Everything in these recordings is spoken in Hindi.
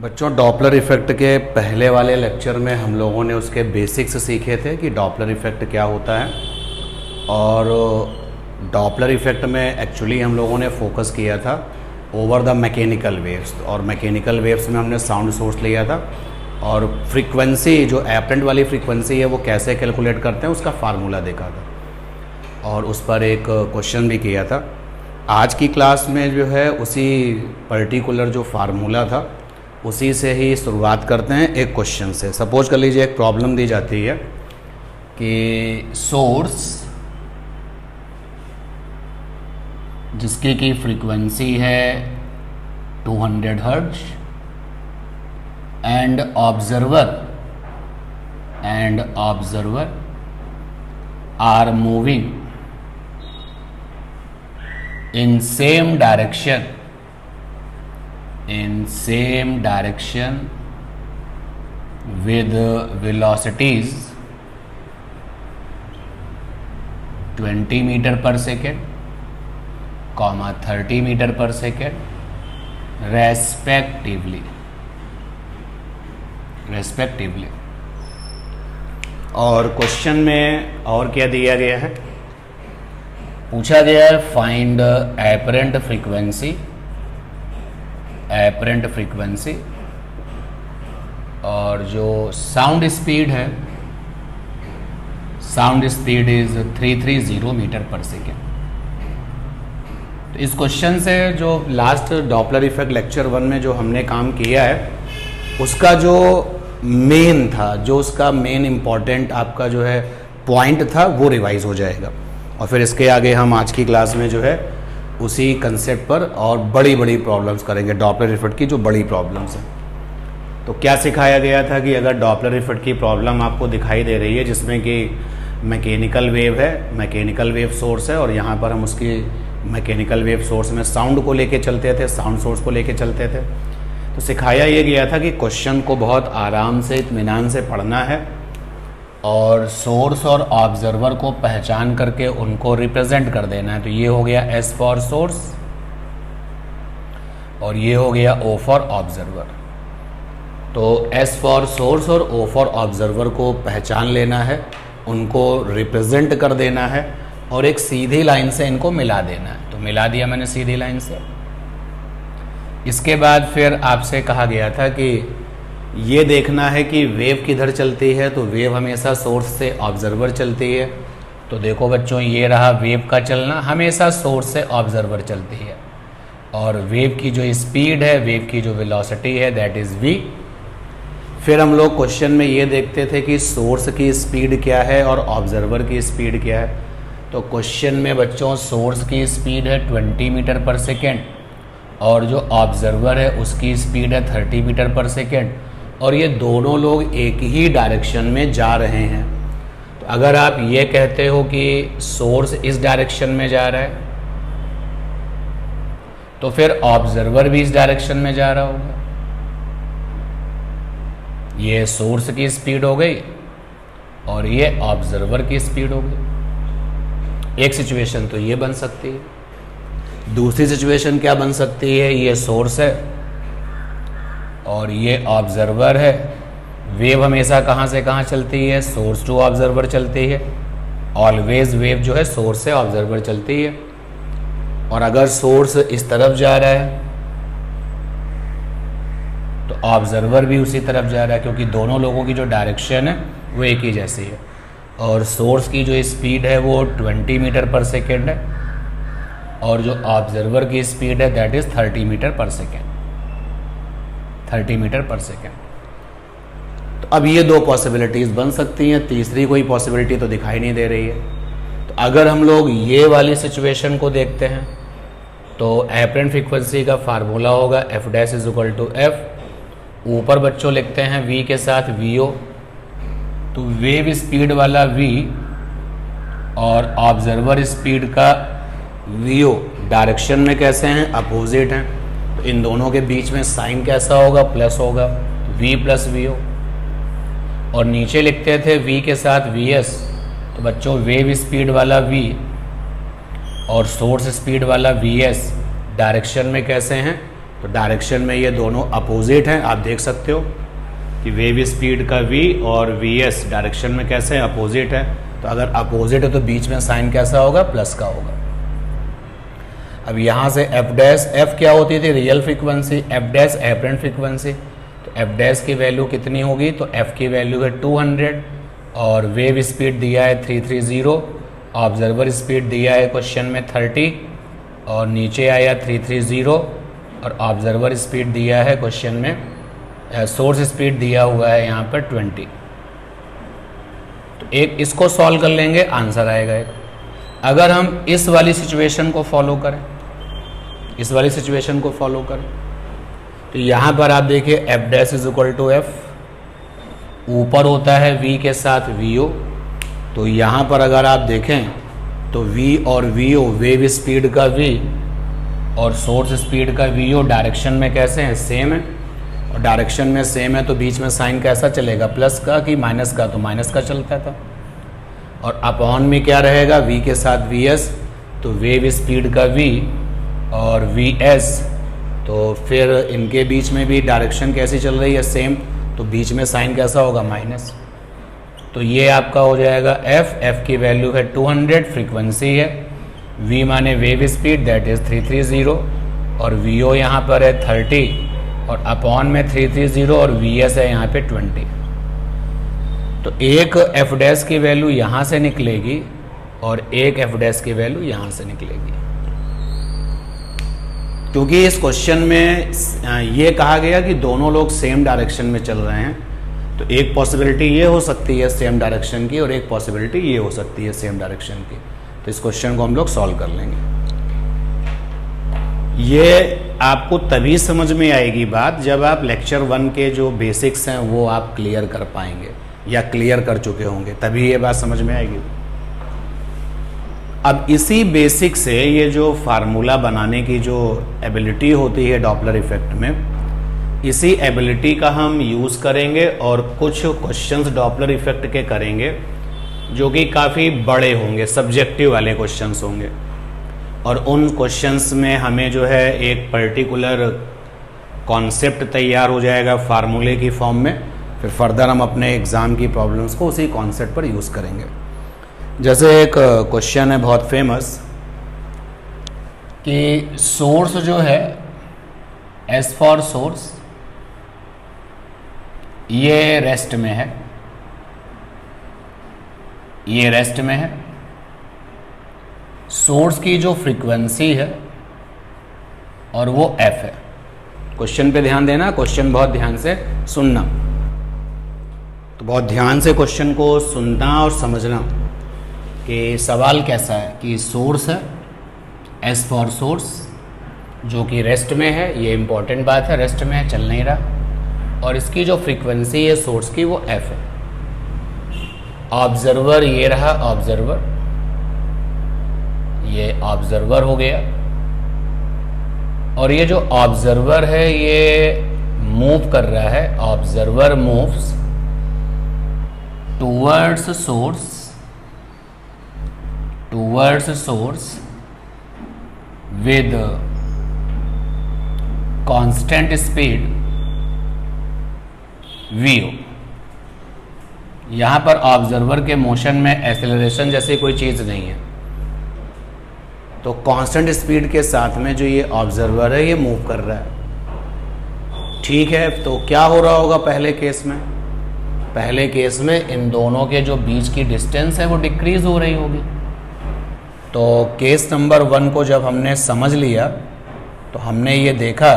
बच्चों, डॉपलर इफ़ेक्ट के पहले वाले लेक्चर में हम लोगों ने उसके बेसिक्स सीखे थे कि डॉपलर इफ़ेक्ट क्या होता है। और डॉपलर इफ़ेक्ट में एक्चुअली हम लोगों ने फोकस किया था ओवर द मैकेनिकल वेव्स, और मैकेनिकल वेव्स में हमने साउंड सोर्स लिया था और फ्रीक्वेंसी जो एपरेंट वाली फ्रीक्वेंसी है वो कैसे कैलकुलेट करते हैं उसका फार्मूला देखा था और उस पर एक क्वेश्चन भी किया था। आज की क्लास में जो है उसी पर्टिकुलर जो फार्मूला था उसी से ही शुरुआत करते हैं एक क्वेश्चन से। सपोज कर लीजिए एक प्रॉब्लम दी जाती है कि सोर्स जिसकी की फ्रीक्वेंसी है 200 hertz and observer are moving in same direction with velocities 20 meter per second, 30 meter per second respectively। और क्वेश्चन में और क्या दिया गया है, पूछा गया है फाइंड एपरेंट फ्रीक्वेंसी और जो साउंड स्पीड है, sound speed is 330 metre per second. तो इस क्वेश्चन से जो लास्ट डॉपलर इफेक्ट लेक्चर 1 में जो हमने काम किया है उसका जो मेन था, जो उसका मेन इम्पॉर्टेंट आपका जो है पॉइंट था वो रिवाइज हो जाएगा और फिर इसके आगे हम आज की क्लास में जो है उसी कंसेप्ट पर और बड़ी बड़ी प्रॉब्लम्स करेंगे, डॉपलर इफेक्ट की जो बड़ी प्रॉब्लम्स हैं। तो क्या सिखाया गया था कि अगर डॉपलर इफेक्ट की प्रॉब्लम आपको दिखाई दे रही है जिसमें कि मैकेनिकल वेव है, मैकेनिकल वेव सोर्स है और यहाँ पर हम उसकी मैकेनिकल वेव सोर्स में साउंड को लेके चलते थे, साउंड सोर्स को लेके चलते थे। तो सिखाया ये गया था कि क्वेश्चन को बहुत आराम से इत्मीनान से पढ़ना है और सोर्स और ऑब्जर्वर को पहचान करके उनको रिप्रेजेंट कर देना है। तो ये हो गया S फॉर सोर्स और ये हो गया O फॉर ऑब्जर्वर। तो S फॉर सोर्स और O फॉर ऑब्जर्वर को पहचान लेना है, उनको रिप्रेजेंट कर देना है और एक सीधी लाइन से इनको मिला देना है। तो मिला दिया मैंने सीधी लाइन से। इसके बाद फिर आपसे कहा गया था कि ये देखना है कि वेव किधर चलती है। तो वेव हमेशा सोर्स से ऑब्जर्वर चलती है। तो देखो बच्चों, ये रहा वेव का चलना, हमेशा सोर्स से ऑब्जर्वर चलती है और वेव की जो स्पीड है, वेव की जो वेलोसिटी है दैट इज़ v। फिर हम लोग क्वेश्चन में ये देखते थे कि सोर्स की स्पीड क्या है और ऑब्जर्वर की स्पीड क्या है। तो क्वेश्चन में बच्चों सोर्स की स्पीड है 20 मीटर पर सेकेंड और जो ऑब्जर्वर है उसकी स्पीड है 30 मीटर पर सेकेंड और ये दोनों लोग एक ही डायरेक्शन में जा रहे हैं। तो अगर आप ये कहते हो कि सोर्स इस डायरेक्शन में जा रहा है तो फिर ऑब्जर्वर भी इस डायरेक्शन में जा रहा होगा। ये सोर्स की स्पीड हो गई और ये ऑब्जर्वर की स्पीड हो गई। एक सिचुएशन तो ये बन सकती है। दूसरी सिचुएशन क्या बन सकती है, ये सोर्स है और ये ऑब्जर्वर है। वेव हमेशा कहाँ से कहाँ चलती है, सोर्स टू ऑब्जर्वर चलती है। ऑलवेज वेव जो है सोर्स से ऑब्जर्वर चलती है। और अगर सोर्स इस तरफ जा रहा है तो ऑब्जर्वर भी उसी तरफ जा रहा है क्योंकि दोनों लोगों की जो डायरेक्शन है वो एक ही जैसी है। और सोर्स की जो स्पीड है वो 20 मीटर पर सेकेंड है और जो ऑब्जर्वर की स्पीड है that is 30 metre per second. तो अब ये दो पॉसिबिलिटीज़ बन सकती हैं, तीसरी कोई पॉसिबिलिटी तो दिखाई नहीं दे रही है। तो अगर हम लोग ये वाली सिचुएशन को देखते हैं तो एपरेंट फ्रीक्वेंसी का फार्मूला होगा F' = F। ऊपर बच्चों लिखते हैं V के साथ VO। तो वेव स्पीड वाला V और ऑब्जर्वर स्पीड का VO डायरेक्शन में कैसे हैं, अपोजिट हैं। तो इन दोनों के बीच में साइन कैसा होगा, प्लस होगा, V + VO। और नीचे लिखते थे V के साथ VS। तो बच्चों वेव स्पीड वाला V और सोर्स स्पीड वाला VS डायरेक्शन में कैसे हैं, तो डायरेक्शन में ये दोनों अपोजिट हैं, आप देख सकते हो कि वेव स्पीड का v और vs डायरेक्शन में कैसे हैं, अपोजिट है। तो अगर अपोजिट है तो बीच में साइन कैसा होगा, प्लस का होगा। अब यहाँ से f डैश, f क्या होती थी, real frequency, f dash apparent frequency. तो f डैश की वैल्यू कितनी होगी, तो f की वैल्यू है 200 और वेव स्पीड दिया है 330, ऑब्जर्वर स्पीड दिया है क्वेश्चन में 30 और नीचे आया 330 और ऑब्जर्वर स्पीड दिया है क्वेश्चन में, सोर्स स्पीड दिया हुआ है यहाँ पर 20। तो एक इसको सॉल्व कर लेंगे, आंसर आएगा एक। अगर हम इस वाली सिचुएशन को फॉलो करें, इस वाली सिचुएशन को फॉलो करें, तो यहाँ पर आप देखिए f dash is equal to f, ऊपर होता है v के साथ vo। तो यहाँ पर अगर आप देखें तो v और vo, वेव स्पीड का v और सोर्स स्पीड का vo डायरेक्शन में कैसे हैं, सेम है। और डायरेक्शन में सेम है तो बीच में साइन कैसा चलेगा, प्लस का कि माइनस का, तो माइनस का चलता था। और अपॉन में क्या रहेगा, v के साथ vs, तो वेव स्पीड का v और vs, तो फिर इनके बीच में भी डायरेक्शन कैसी चल रही है, सेम, तो बीच में साइन कैसा होगा, माइनस। तो ये आपका हो जाएगा f की वैल्यू है 200, फ्रीक्वेंसी है, v माने वेव स्पीड दैट इज 330 और vo यहाँ पर है 30 और अपॉन में 330 और vs है यहाँ पे 20। तो एक f डैश की वैल्यू यहाँ से निकलेगी और एक f डैश की वैल्यू यहाँ से निकलेगी, क्योंकि इस क्वेश्चन में ये कहा गया कि दोनों लोग सेम डायरेक्शन में चल रहे हैं। तो एक पॉसिबिलिटी ये हो सकती है सेम डायरेक्शन की और एक पॉसिबिलिटी ये हो सकती है सेम डायरेक्शन की। तो इस क्वेश्चन को हम लोग सॉल्व कर लेंगे। ये आपको तभी समझ में आएगी बात जब आप लेक्चर 1 के जो बेसिक्स हैं वो आप क्लियर कर पाएंगे या क्लियर कर चुके होंगे, तभी ये बात समझ में आएगी। अब इसी बेसिक से ये जो फार्मूला बनाने की जो एबिलिटी होती है डॉपलर इफेक्ट में, इसी एबिलिटी का हम यूज़ करेंगे और कुछ क्वेश्चंस डॉपलर इफेक्ट के करेंगे जो कि काफ़ी बड़े होंगे, सब्जेक्टिव वाले क्वेश्चंस होंगे। और उन क्वेश्चंस में हमें जो है एक पर्टिकुलर कॉन्सेप्ट तैयार हो जाएगा फार्मूले की फॉर्म में, फिर फर्दर हम अपने एग्ज़ाम की प्रॉब्लम्स को उसी कॉन्सेप्ट पर यूज़ करेंगे। जैसे एक क्वेश्चन है बहुत फेमस कि सोर्स जो है, एस फॉर सोर्स, ये रेस्ट में है, ये रेस्ट में है। सोर्स की जो फ्रीक्वेंसी है और वो f है। क्वेश्चन पे ध्यान देना, क्वेश्चन बहुत ध्यान से सुनना। तो बहुत ध्यान से क्वेश्चन को सुनना और समझना कि सवाल कैसा है कि सोर्स है, एस फॉर सोर्स, जो कि रेस्ट में है, ये इंपॉर्टेंट बात है, रेस्ट में है, चल नहीं रहा, और इसकी जो फ्रीक्वेंसी है सोर्स की वो f है। ऑब्जर्वर ये रहा, ऑब्जर्वर, ये ऑब्जर्वर हो गया, और ये जो ऑब्जर्वर है ये मूव कर रहा है, observer moves towards source with constant speed v। यहाँ पर ऑब्जर्वर के मोशन में एक्सेलरेशन जैसी कोई चीज़ नहीं है, तो कांस्टेंट स्पीड के साथ में जो ये ऑब्जर्वर है ये मूव कर रहा है। ठीक है, तो क्या हो रहा होगा पहले केस में? पहले केस में इन दोनों के जो बीच की डिस्टेंस है वो डिक्रीज हो रही होगी। तो केस नंबर 1 को जब हमने समझ लिया तो हमने ये देखा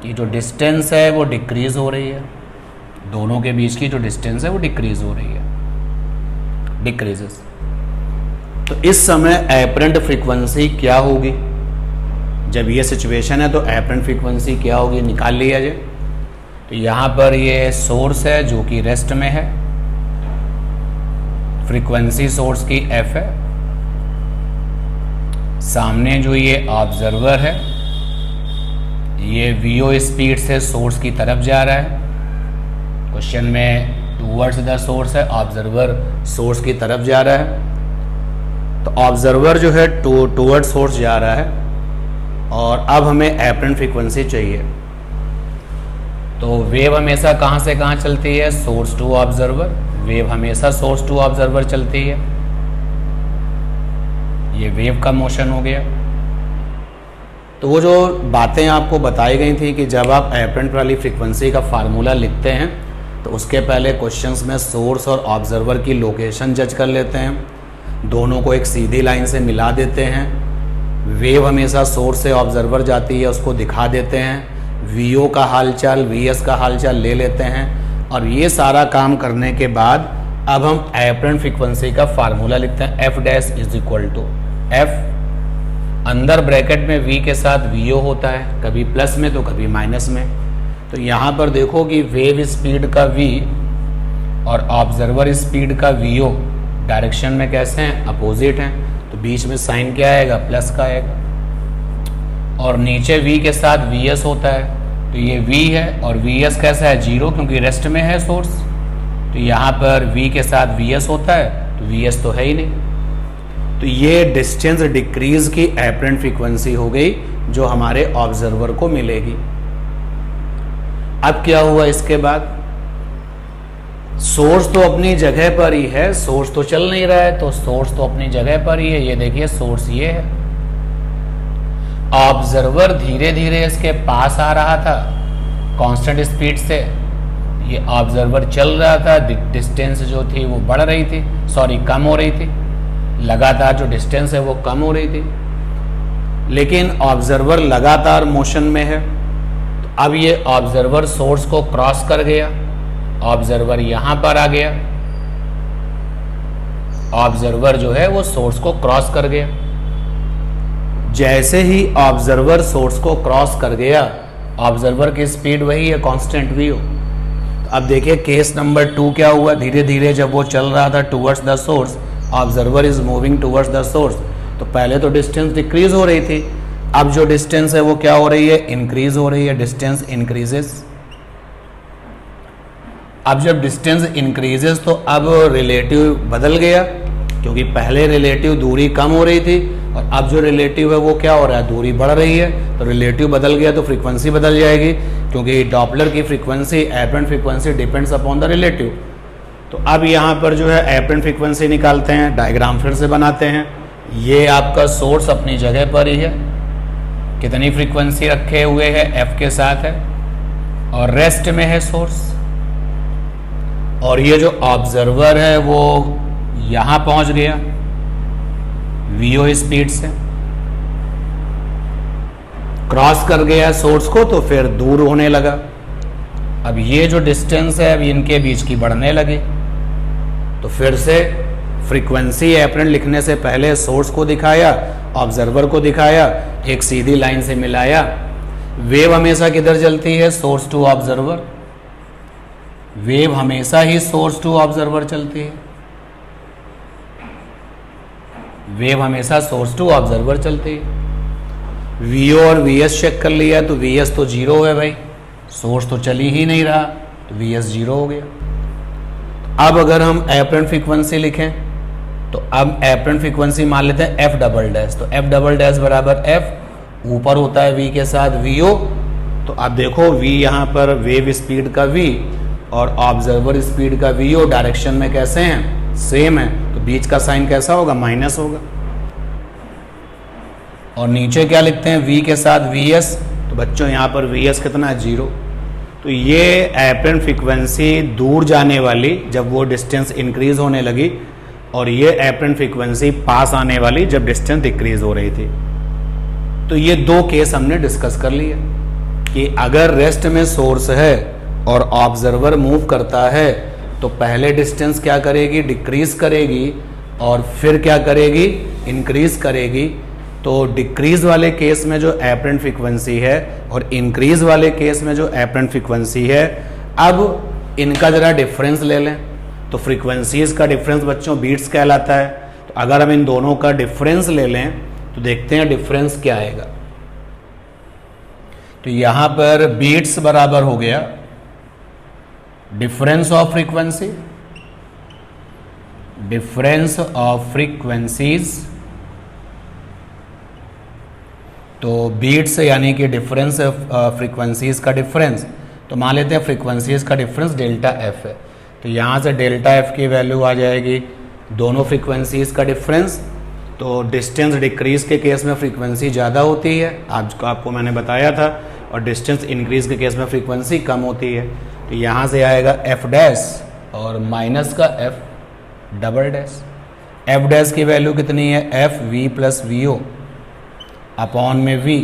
कि जो डिस्टेंस है वो डिक्रीज हो रही है, दोनों के बीच की जो डिस्टेंस है वो डिक्रीज हो रही है, डिक्रीजेस। तो इस समय एपरेंट फ्रीक्वेंसी क्या होगी? जब ये सिचुएशन है तो एपरेंट फ्रीक्वेंसी क्या होगी, निकाल लिया जाए। तो यहाँ पर ये सोर्स है जो कि रेस्ट में है, फ्रीक्वेंसी सोर्स की f है, सामने जो ये ऑब्जर्वर है ये vo स्पीड से सोर्स की तरफ जा रहा है। क्वेश्चन में टूवर्ड्स द सोर्स है, ऑब्जर्वर सोर्स की तरफ जा रहा है। तो ऑब्जर्वर जो है टूवर्ड सोर्स जा रहा है और अब हमें एपरेंट फ्रीक्वेंसी चाहिए। तो वेव हमेशा कहाँ से कहाँ चलती है? Source to observer. वेव हमेशा सोर्स टू ऑब्जर्वर चलती है। ये वेव का मोशन हो गया। तो वो जो बातें आपको बताई गई थी कि जब आप एपरेंट वाली फ्रीक्वेंसी का फार्मूला लिखते हैं तो उसके पहले क्वेश्चंस में सोर्स और ऑब्जर्वर की लोकेशन जज कर लेते हैं, दोनों को एक सीधी लाइन से मिला देते हैं। वेव हमेशा सोर्स से ऑब्जर्वर जाती है, उसको दिखा देते हैं। वीओ का हालचाल, वीएस का हालचाल ले लेते हैं। और ये सारा काम करने के बाद अब हम एपरेंट फ्रीक्वेंसी का फार्मूला लिखते हैं। F dash is equal to F, अंदर ब्रैकेट में वी के साथ वीओ होता है, कभी प्लस में तो कभी माइनस में। तो यहाँ पर देखो कि वेव स्पीड का वी और ऑब्जर्वर स्पीड का वीओ डायरेक्शन में कैसे हैं? अपोजिट हैं। तो बीच में साइन क्या आएगा? प्लस का आएगा। और नीचे v के साथ vs होता है, तो ये v है और vs कैसा है? जीरो, क्योंकि रेस्ट में है सोर्स। तो यहाँ पर v के साथ vs होता है, तो vs तो है ही नहीं। तो ये डिस्टेंस डिक्रीज की एपरेंट फ्रीक्वेंसी हो गई जो हमारे ऑब्जर्वर को मिलेगी। अब क्या हुआ इसके बाद? सोर्स तो अपनी जगह पर ही है, सोर्स तो चल नहीं रहा है, तो सोर्स तो अपनी जगह पर ही है। ये देखिए सोर्स ये है, ऑब्जर्वर धीरे धीरे इसके पास आ रहा था कांस्टेंट स्पीड से। ये ऑब्जर्वर चल रहा था, डिस्टेंस जो थी वो बढ़ रही थी, सॉरी कम हो रही थी, लगातार जो डिस्टेंस है वो कम हो रही थी। लेकिन ऑब्जर्वर लगातार मोशन में है। तो अब ये ऑब्जर्वर सोर्स को क्रॉस कर गया, ऑब्जर्वर यहां पर आ गया, ऑब्जर्वर जो है वो सोर्स को क्रॉस कर गया। जैसे ही ऑब्जर्वर सोर्स को क्रॉस कर गया, ऑब्जर्वर की स्पीड वही है, कांस्टेंट वी हो। तो अब देखिए केस नंबर 2 क्या हुआ? धीरे धीरे जब वो चल रहा था towards the source, observer is moving towards the source, तो पहले तो डिस्टेंस डिक्रीज हो रही थी, अब जो डिस्टेंस है वो क्या हो रही है? इंक्रीज हो रही है, डिस्टेंस इंक्रीजेस। अब जब डिस्टेंस इंक्रीजेस तो अब रिलेटिव बदल गया, क्योंकि पहले रिलेटिव दूरी कम हो रही थी और अब जो रिलेटिव है वो क्या हो रहा है? दूरी बढ़ रही है। तो रिलेटिव बदल गया तो फ्रीक्वेंसी बदल जाएगी, क्योंकि डॉपलर की frequency, apparent frequency depends upon the relative. तो अब यहाँ पर जो है एपरेंट फ्रीक्वेंसी निकालते हैं, डायग्राम फिर से बनाते हैं। ये आपका सोर्स अपनी जगह पर ही है, कितनी फ्रीक्वेंसी रखे हुए है? एफ के साथ है, और रेस्ट में है सोर्स। और ये जो ऑब्जर्वर है वो यहां पहुंच गया वीओ स्पीड से, क्रॉस कर गया सोर्स को, तो फिर दूर होने लगा। अब ये जो डिस्टेंस है अब इनके बीच की बढ़ने लगी। तो फिर से फ्रीक्वेंसी एपरेंट लिखने से पहले सोर्स को दिखाया, ऑब्जर्वर को दिखाया, एक सीधी लाइन से मिलाया। वेव हमेशा किधर चलती है? Source to observer. वेव हमेशा ही सोर्स टू ऑब्जर्वर चलती है, वेव हमेशा सोर्स टू ऑब्जर्वर चलती है। वीओ और वीएस चेक कर लिया तो वीएस तो जीरो है भाई, सोर्स तो चली ही नहीं रहा, तो वीएस जीरो हो गया। अब अगर हम एपरेंट फ्रीक्वेंसी लिखें तो अब एपरेंट फ्रीक्वेंसी मान लेते हैं एफ डबल डैश। तो एफ डबल डैश बराबर एफ, ऊपर होता है वी के साथ वीओ। तो अब देखो वी यहाँ पर वेव स्पीड का वी और ऑब्जर्वर स्पीड का वीओ डायरेक्शन में कैसे हैं? सेम है। तो बीच का साइन कैसा होगा? माइनस होगा। और नीचे क्या लिखते हैं? वी के साथ वी एस। तो बच्चों यहाँ पर वी एस कितना है? जीरो। तो ये एपरेंट फ्रीक्वेंसी दूर जाने वाली जब वो डिस्टेंस इंक्रीज होने लगी, और ये एपरेंट फ्रीक्वेंसी पास आने वाली जब डिस्टेंस डिक्रीज हो रही थी। तो ये दो केस हमने डिस्कस कर लिए कि अगर रेस्ट में सोर्स है और ऑब्जर्वर मूव करता है तो पहले डिस्टेंस क्या करेगी? डिक्रीज करेगी, और फिर क्या करेगी? इंक्रीज करेगी। तो डिक्रीज वाले केस में जो एपरेंट फ्रीक्वेंसी है और इंक्रीज वाले केस में जो एपरेंट फ्रीक्वेंसी है, अब इनका जरा डिफरेंस ले लें। तो फ्रीक्वेंसीज का डिफरेंस बच्चों बीट्स कहलाता है। तो अगर हम इन दोनों का डिफरेंस ले लें तो देखते हैं डिफरेंस क्या आएगा। तो यहां पर बीट्स बराबर हो गया difference of frequency, difference of frequencies तो बीट्स यानी कि डिफरेंस फ्रीक्वेंसीज का डिफरेंस, तो मान लेते हैं फ्रीक्वेंसीज का डिफरेंस डेल्टा एफ है। तो यहाँ से डेल्टा एफ की वैल्यू आ जाएगी दोनों फ्रीक्वेंसीज का डिफरेंस। तो डिस्टेंस डिक्रीज के केस में फ्रीक्वेंसी ज़्यादा होती है, आपको मैंने बताया था, और डिस्टेंस इंक्रीज के केस में फ्रीक्वेंसी कम होती है। तो यहाँ से आएगा एफ डैश और माइनस का F double dash. F dash की वैल्यू कितनी है, F V plus V O upon में वी,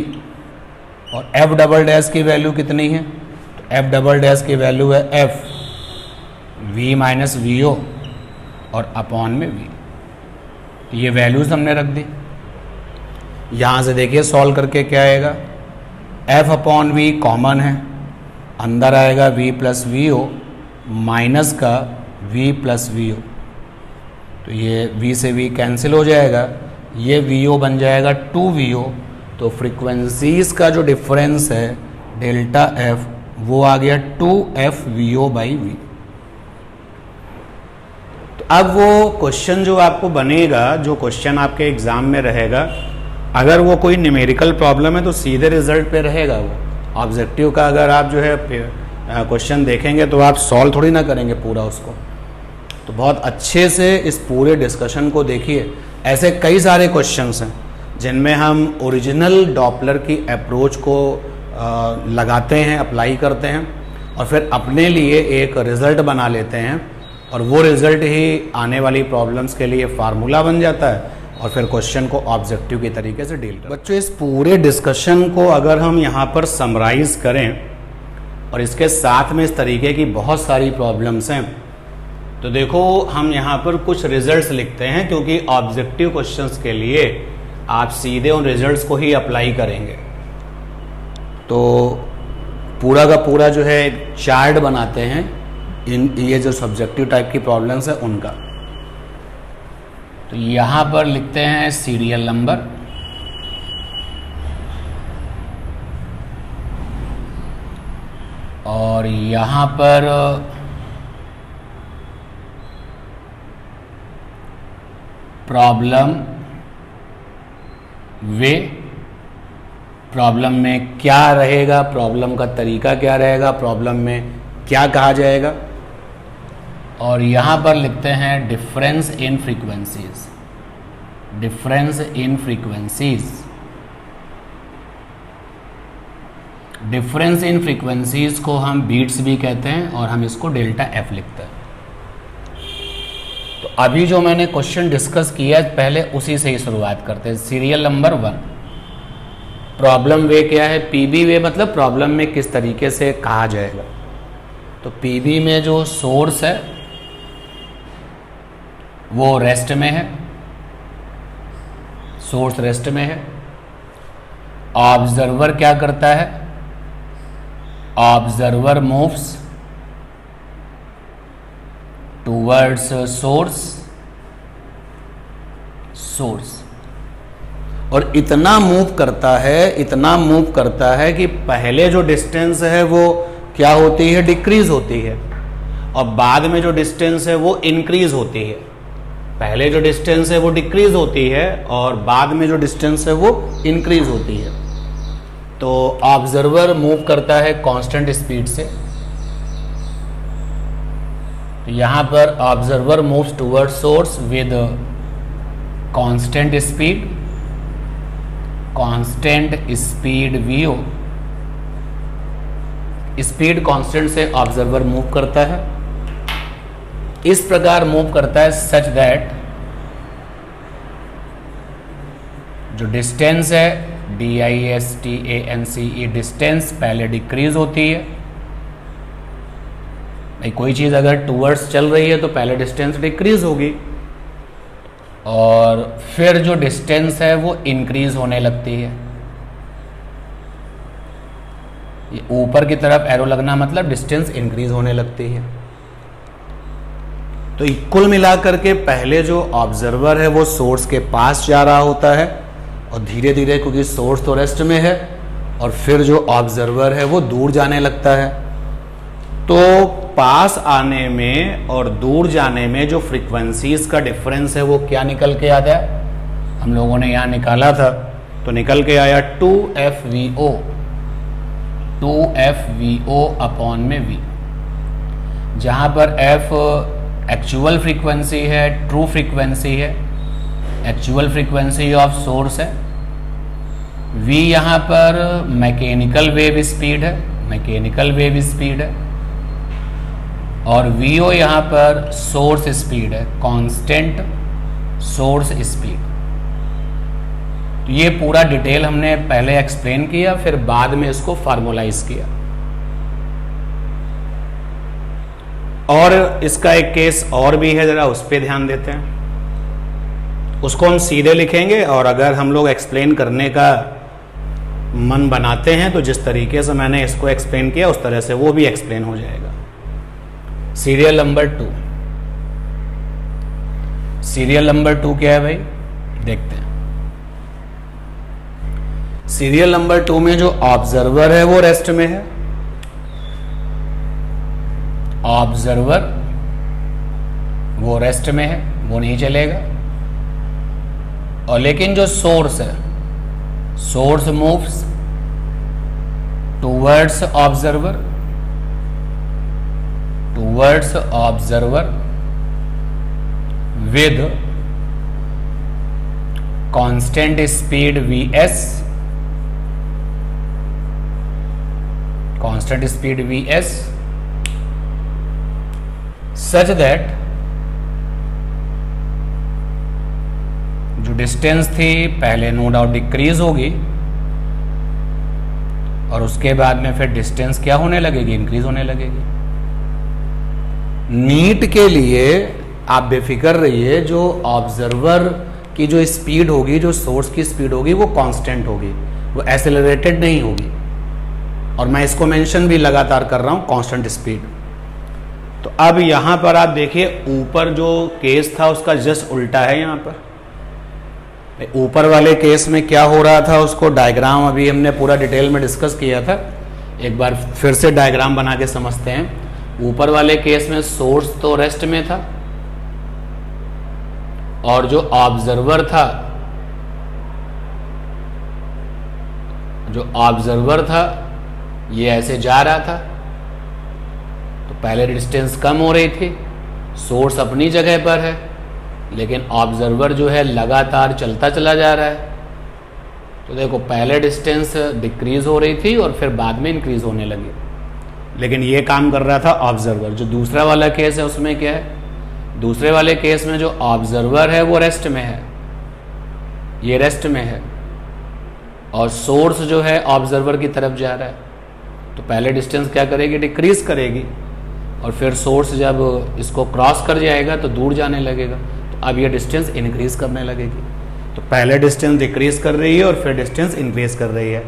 और एफ डबल डैश की वैल्यू कितनी है, तो एफ डबल डैश की वैल्यू है F V minus V O और अपॉन में वी। ये वैल्यूज हमने रख दी। यहाँ से देखिए सॉल्व करके क्या आएगा, एफ अपॉन वी कॉमन है, अंदर आएगा V plus V O minus का वी प्लस वी ओ, तो ये वी से वी कैंसिल हो जाएगा, ये वी ओ बन जाएगा 2 VO। तो फ्रीक्वेंसीज का जो डिफरेंस है डेल्टा एफ वो आ गया 2F VO बाई वी। तो अब वो क्वेश्चन जो आपको बनेगा, जो क्वेश्चन आपके एग्जाम में रहेगा, अगर वो कोई न्यूमेरिकल प्रॉब्लम है तो सीधे रिजल्ट पे रहेगा वो। ऑब्जेक्टिव का अगर आप जो है क्वेश्चन देखेंगे तो आप सॉल्व थोड़ी ना करेंगे पूरा उसको। तो बहुत अच्छे से इस पूरे डिस्कशन को देखिए। ऐसे कई सारे क्वेश्चंस हैं जिनमें हम ओरिजिनल डॉपलर की अप्रोच को लगाते हैं, अप्लाई करते हैं, और फिर अपने लिए एक रिज़ल्ट बना लेते हैं, और वो रिज़ल्ट ही आने वाली प्रॉब्लम्स के लिए फार्मूला बन जाता है, और फिर क्वेश्चन को ऑब्जेक्टिव के तरीके से डील करते हैं। बच्चों, इस पूरे डिस्कशन को अगर हम यहाँ पर समराइज़ करें, और इसके साथ में इस तरीके की बहुत सारी प्रॉब्लम्स हैं, तो देखो हम यहाँ पर कुछ रिजल्ट्स लिखते हैं, क्योंकि ऑब्जेक्टिव क्वेश्चंस के लिए आप सीधे उन रिजल्ट्स को ही अप्लाई करेंगे। तो पूरा का पूरा जो है एक चार्ट बनाते हैं ये जो सब्जेक्टिव टाइप की प्रॉब्लम्स है उनका। तो यहाँ पर लिखते हैं सीरियल नंबर, और यहाँ पर प्रॉब्लम वे, प्रॉब्लम में क्या रहेगा, प्रॉब्लम का तरीका क्या रहेगा, प्रॉब्लम में क्या कहा जाएगा, और यहाँ पर लिखते हैं difference in frequencies. Difference in frequencies, difference in frequencies को हम बीट्स भी कहते हैं, और हम इसको डेल्टा एफ लिखते हैं। तो अभी जो मैंने क्वेश्चन डिस्कस किया पहले उसी से ही शुरुआत करते हैं। सीरियल नंबर 1, प्रॉब्लम वे क्या है, पीबी वे मतलब प्रॉब्लम में किस तरीके से कहा जाएगा। तो पीबी में जो सोर्स है वो रेस्ट में है, सोर्स रेस्ट में है। ऑब्जर्वर क्या करता है, observer moves towards source, source, और इतना मूव करता है, इतना मूव करता है कि पहले जो डिस्टेंस है वो क्या होती है, डिक्रीज होती है, और बाद में जो डिस्टेंस है वो इंक्रीज होती है। पहले जो डिस्टेंस है वो डिक्रीज होती है, और बाद में जो डिस्टेंस है वो इंक्रीज होती है। तो ऑब्जर्वर मूव करता है कांस्टेंट स्पीड से। तो यहाँ पर observer moves toward source with constant speed, constant speed VO. Speed constant से ऑब्जर्वर मूव करता है, इस प्रकार मूव करता है सच दैट जो डिस्टेंस है DISTANCE, ये डिस्टेंस पहले डिक्रीज होती है। भाई कोई चीज़ अगर टूवर्ड्स चल रही है तो पहले डिस्टेंस डिक्रीज होगी, और फिर जो डिस्टेंस है वो इंक्रीज होने लगती है। ये ऊपर की तरफ एरो लगना मतलब डिस्टेंस इंक्रीज होने लगती है। तो कुल मिलाकर के पहले जो ऑब्जर्वर है वो सोर्स के पास जा रहा होता है, और धीरे धीरे क्योंकि सोर्स तो रेस्ट में है, और फिर जो ऑब्जर्वर है वो दूर जाने लगता है। तो पास आने में और दूर जाने में जो फ्रीक्वेंसीज का डिफरेंस है वो क्या निकल के आता है, हम लोगों ने यहाँ निकाला था। तो निकल के आया 2FVO, 2FVO अपॉन में V, जहां पर F एक्चुअल फ्रीक्वेंसी है, ट्रू फ्रीक्वेंसी है, एक्चुअल फ्रीक्वेंसी ऑफ सोर्स है, V यहाँ पर मैकेनिकल वेव स्पीड है, मैकेनिकल वेव स्पीड है, और VO यहाँ पर सोर्स स्पीड है, कांस्टेंट सोर्स स्पीड। तो ये पूरा डिटेल हमने पहले एक्सप्लेन किया, फिर बाद में इसको फार्मूलाइज किया। और इसका एक केस और भी है, जरा उस पर ध्यान देते हैं। उसको हम सीधे लिखेंगे, और अगर हम लोग एक्सप्लेन करने का मन बनाते हैं तो जिस तरीके से मैंने इसको एक्सप्लेन किया उस तरह से वो भी एक्सप्लेन हो जाएगा। सीरियल नंबर 2, सीरियल नंबर 2 क्या है भाई, देखते हैं। सीरियल नंबर 2 में जो ऑब्जर्वर है वो रेस्ट में है, ऑब्जर्वर वो रेस्ट में है, वो नहीं चलेगा। और लेकिन जो सोर्स है, source moves towards observer, towards observer with constant speed Vs, constant speed Vs, such that जो डिस्टेंस थी पहले नो डाउट डिक्रीज होगी, और उसके बाद में फिर डिस्टेंस क्या होने लगेगी, इंक्रीज होने लगेगी। नीट के लिए आप बेफिक्र रहिए, जो ऑब्जर्वर की जो स्पीड होगी, जो सोर्स की स्पीड होगी, वो कांस्टेंट होगी, वो एक्सेलरेटेड नहीं होगी। और मैं इसको मेंशन भी लगातार कर रहा हूं, कांस्टेंट स्पीड। तो अब यहां पर आप देखिए, ऊपर जो केस था उसका जस्ट उल्टा है। यहां पर ऊपर वाले केस में क्या हो रहा था, उसको डायग्राम अभी हमने पूरा डिटेल में डिस्कस किया था, एक बार फिर से डायग्राम बना के समझते हैं। ऊपर वाले केस में सोर्स तो रेस्ट में था, और जो ऑब्जर्वर था, जो ऑब्जर्वर था ये ऐसे जा रहा था। तो पहले डिस्टेंस कम हो रही थी, सोर्स अपनी जगह पर है, लेकिन ऑब्जर्वर जो है लगातार चलता चला जा रहा है। तो देखो, पहले डिस्टेंस डिक्रीज हो रही थी और फिर बाद में इंक्रीज होने लगी, लेकिन ये काम कर रहा था ऑब्जर्वर। जो दूसरा वाला केस है उसमें क्या है, दूसरे वाले केस में जो ऑब्जर्वर है वो रेस्ट में है, ये रेस्ट में है, और सोर्स जो है ऑब्जर्वर की तरफ जा रहा है। तो पहले डिस्टेंस क्या करेगी, डिक्रीज करेगी, और फिर सोर्स जब इसको क्रॉस कर जाएगा तो दूर जाने लगेगा। तो अब ये डिस्टेंस इंक्रीज करने लगेगी। तो पहले डिस्टेंस डिक्रीज कर रही है और फिर डिस्टेंस इंक्रीज कर रही है।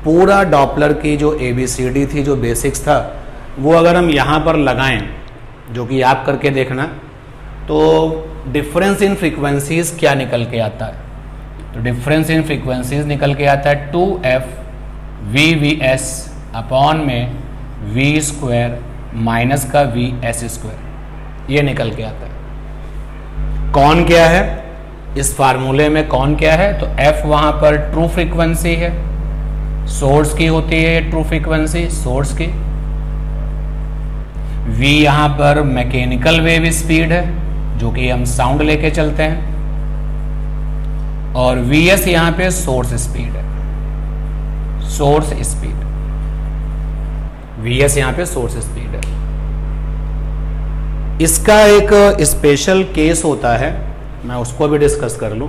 पूरा डॉपलर की जो ABCD थी, जो बेसिक्स था, वो अगर हम यहाँ पर लगाएं, जो कि आप करके देखना, तो डिफरेंस इन फ्रीक्वेंसीज क्या निकल के आता है। तो डिफरेंस इन फ्रीक्वेंसीज निकल के आता है 2FVVS अपॉन में V स्क्वायर माइनस का VS स्क्वायर, ये निकल के आता है। कौन क्या है इस फार्मूले में, कौन क्या है, तो F वहां पर ट्रू फ्रीक्वेंसी है, सोर्स की होती है ट्रू फ्रीक्वेंसी, सोर्स की। V यहां पर मैकेनिकल वेव स्पीड है, जो कि हम साउंड लेके चलते हैं, और Vs यहां पे सोर्स स्पीड है, सोर्स स्पीड। Vs यहां पे सोर्स स्पीड है। इसका एक स्पेशल केस होता है, मैं उसको भी डिस्कस कर लूं,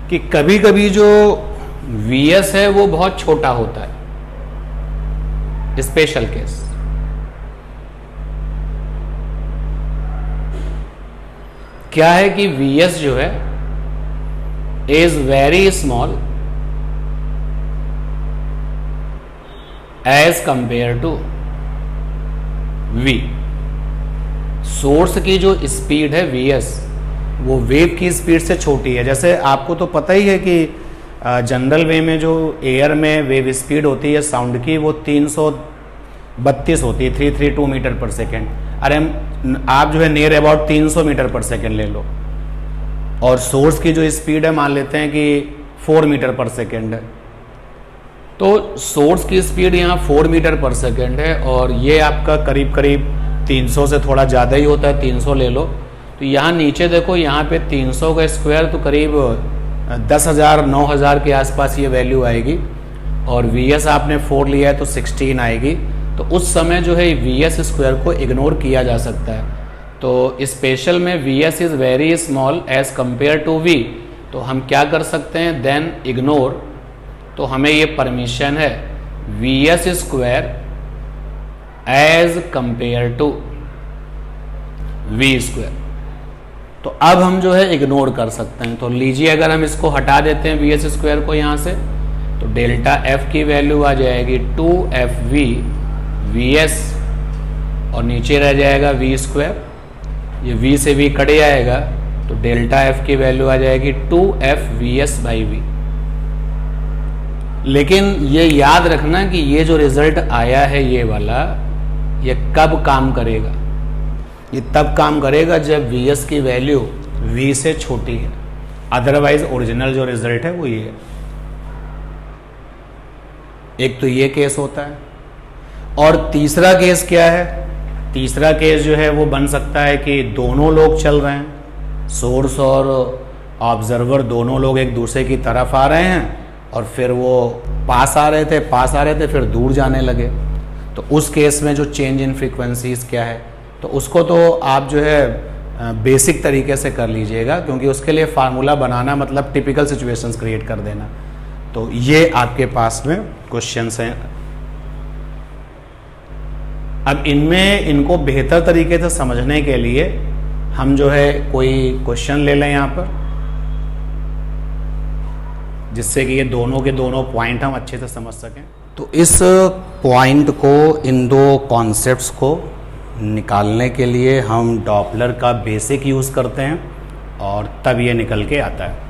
कि कभी कभी जो Vs है वो बहुत छोटा होता है, स्पेशल केस। क्या है कि Vs जो है is very small as compare to V। Source की जो स्पीड है Vs, वो वेव की स्पीड से छोटी है। जैसे आपको तो पता ही है कि जनरल वे में जो एयर में वेव स्पीड होती है साउंड की, वो 332 होती है, 332 मीटर पर सेकेंड। अरे आप जो है near about 300 metre per second ले लो, और सोर्स की जो स्पीड है मान लेते हैं कि 4 मीटर पर सेकेंड है। तो सोर्स की स्पीड यहाँ 4 मीटर पर सेकेंड है और ये आपका करीब करीब 300 से थोड़ा ज़्यादा ही होता है, 300 ले लो। तो यहाँ नीचे देखो, यहाँ पे 300 का स्क्वायर तो करीब 10,000 9,000 के आसपास ये वैल्यू आएगी और Vs आपने 4 लिया है तो 16 आएगी। तो उस समय जो है Vs स्क्वायर को इग्नोर किया जा सकता है। तो स्पेशल में Vs is very small as compare to V, तो हम क्या कर सकते हैं, देन इग्नोर। तो हमें ये परमिशन है Vs square as compare to V square. तो अब हम जो है इग्नोर कर सकते हैं। तो लीजिए अगर हम इसको हटा देते हैं Vs स्क्वायर को यहाँ से, तो डेल्टा F की वैल्यू आ जाएगी 2FV Vs और नीचे रह जाएगा V स्क्वायर, ये V से V कट जाएगा तो डेल्टा F की वैल्यू आ जाएगी 2F Vs बाई V। लेकिन ये याद रखना कि ये जो रिजल्ट आया है ये वाला, ये कब काम करेगा, ये तब काम करेगा जब Vs की वैल्यू V से छोटी है। अदरवाइज ओरिजिनल जो रिजल्ट है वो ये है। एक तो ये केस होता है और तीसरा केस क्या है, तीसरा केस जो है वो बन सकता है कि दोनों लोग चल रहे हैं, सोर्स और ऑब्जर्वर दोनों लोग एक दूसरे की तरफ आ रहे हैं और फिर वो पास आ रहे थे फिर दूर जाने लगे। तो उस केस में जो चेंज इन फ्रीक्वेंसीज क्या है, तो उसको तो आप जो है बेसिक तरीके से कर लीजिएगा, क्योंकि उसके लिए फार्मूला बनाना मतलब टिपिकल सिचुएशंस क्रिएट कर देना। तो ये आपके पास में क्वेश्चंस हैं। अब इनको बेहतर तरीके से समझने के लिए हम जो है कोई क्वेश्चन ले लें यहाँ पर, जिससे कि ये दोनों के दोनों पॉइंट हम अच्छे से समझ सकें। तो इस पॉइंट को, इन दो कॉन्सेप्ट्स को निकालने के लिए हम डॉपलर का बेसिक यूज़ करते हैं और तब ये निकल के आता है।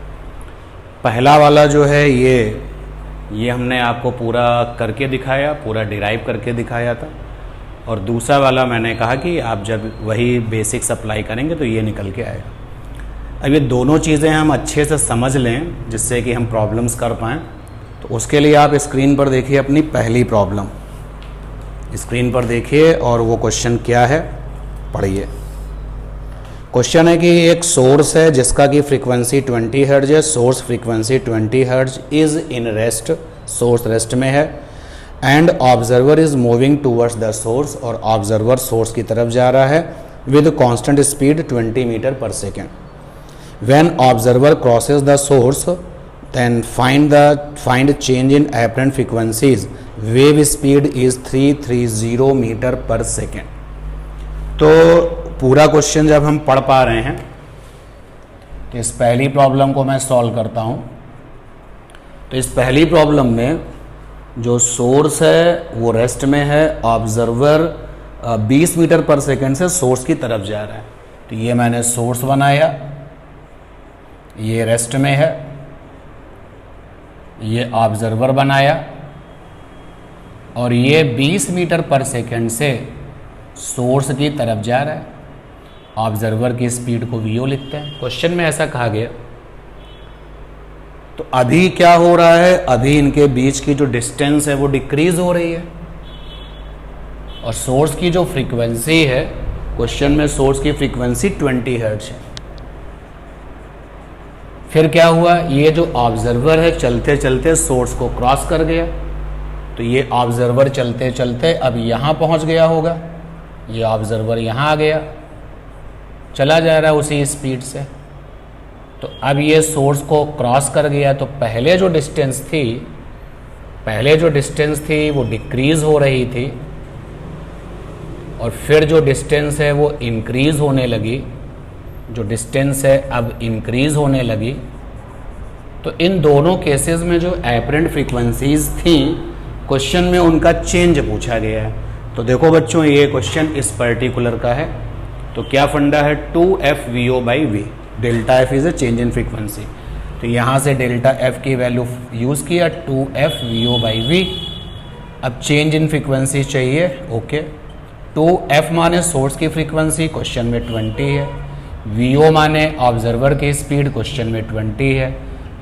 पहला वाला जो है ये हमने आपको पूरा करके दिखाया, पूरा डिराइव करके दिखाया था, और दूसरा वाला मैंने कहा कि आप जब वही बेसिक्स अप्लाई करेंगे तो ये निकल के आएगा। अब ये दोनों चीज़ें हम अच्छे से समझ लें जिससे कि हम प्रॉब्लम्स कर पाएँ। तो उसके लिए आप स्क्रीन पर देखिए अपनी पहली प्रॉब्लम, स्क्रीन पर देखिए और वो क्वेश्चन क्या है पढ़िए। क्वेश्चन है कि एक सोर्स है जिसका कि फ्रीक्वेंसी 20 हर्ट्ज है, source frequency 20 hertz is in rest, source rest में है, and observer is moving towards the source, और ऑब्जर्वर सोर्स की तरफ जा रहा है with constant speed 20 metre per second. When observer crosses the source then find change in apparent frequencies, wave speed is 330 metre per second. तो पूरा क्वेश्चन जब हम पढ़ पा रहे हैं तो इस पहली प्रॉब्लम को मैं सॉल्व करता हूं। तो इस पहली प्रॉब्लम में जो सोर्स है वो रेस्ट में है, ऑब्जर्वर 20 मीटर पर सेकेंड से सोर्स की तरफ जा रहा है। तो ये मैंने सोर्स बनाया, ये रेस्ट में है, ये ऑब्जर्वर बनाया, और ये 20 मीटर पर सेकेंड से सोर्स की तरफ जा रहा है। ऑब्जर्वर की स्पीड को वीओ लिखते हैं, क्वेश्चन में ऐसा कहा गया। तो अभी क्या हो रहा है, अभी इनके बीच की जो डिस्टेंस है वो डिक्रीज हो रही है, और सोर्स की जो फ्रीक्वेंसी है, क्वेश्चन में सोर्स की फ्रीक्वेंसी 20 हर्ट्ज है। फिर क्या हुआ, ये जो ऑब्जर्वर है चलते चलते सोर्स को क्रॉस कर गया। तो ये ऑब्जर्वर चलते चलते अब यहाँ पहुँच गया होगा, ये ऑब्जर्वर यहाँ आ गया, चला जा रहा है उसी स्पीड से। तो अब ये सोर्स को क्रॉस कर गया, तो पहले जो डिस्टेंस थी वो डिक्रीज हो रही थी, और फिर जो डिस्टेंस है वो इंक्रीज होने लगी, जो डिस्टेंस है अब इंक्रीज होने लगी। तो इन दोनों केसेस में जो एपरेंट फ्रीक्वेंसीज थी क्वेश्चन में उनका चेंज पूछा गया है। तो देखो बच्चों, ये क्वेश्चन इस पर्टिकुलर का है। तो क्या फंडा है, 2FVO by V, delta F is a change in frequency. तो यहाँ से डेल्टा F की वैल्यू यूज़ किया 2FVO बाई V। अब चेंज इन फ्रीक्वेंसी चाहिए, ओके। 2F माने सोर्स की फ्रीक्वेंसी, क्वेश्चन में 20 है। VO माने ऑब्जर्वर की स्पीड, क्वेश्चन में 20 है।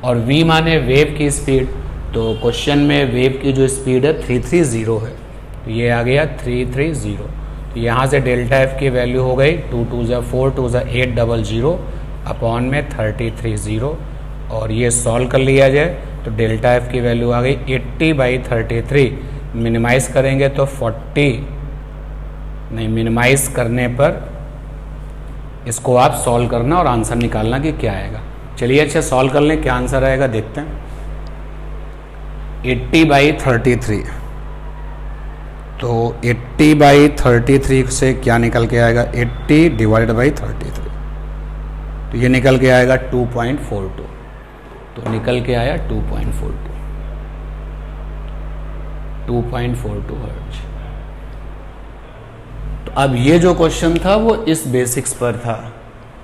और v माने वेव की स्पीड। तो क्वेश्चन में वेव की जो स्पीड है 330 है, तो ये आ गया 330। तो यहाँ से डेल्टा एफ की वैल्यू हो गई 2 2 ज़ा 4 2 ज़ा 800 अपॉन में 330, और ये सॉल्व कर लिया जाए तो डेल्टा एफ की वैल्यू आ गई 80/33। मिनिमाइज करेंगे तो 40, नहीं मिनिमाइज करने पर इसको आप सॉल्व करना और आंसर निकालना कि क्या आएगा। चलिए अच्छा सॉल्व कर लें, क्या आंसर आएगा देखते हैं। 80/33, तो 80/33 से क्या निकल के आएगा, 80/33, तो ये निकल के आएगा 2.42, तो निकल के आया 2.42 हर्ट्ज। तो अब ये जो क्वेश्चन था वो इस बेसिक्स पर था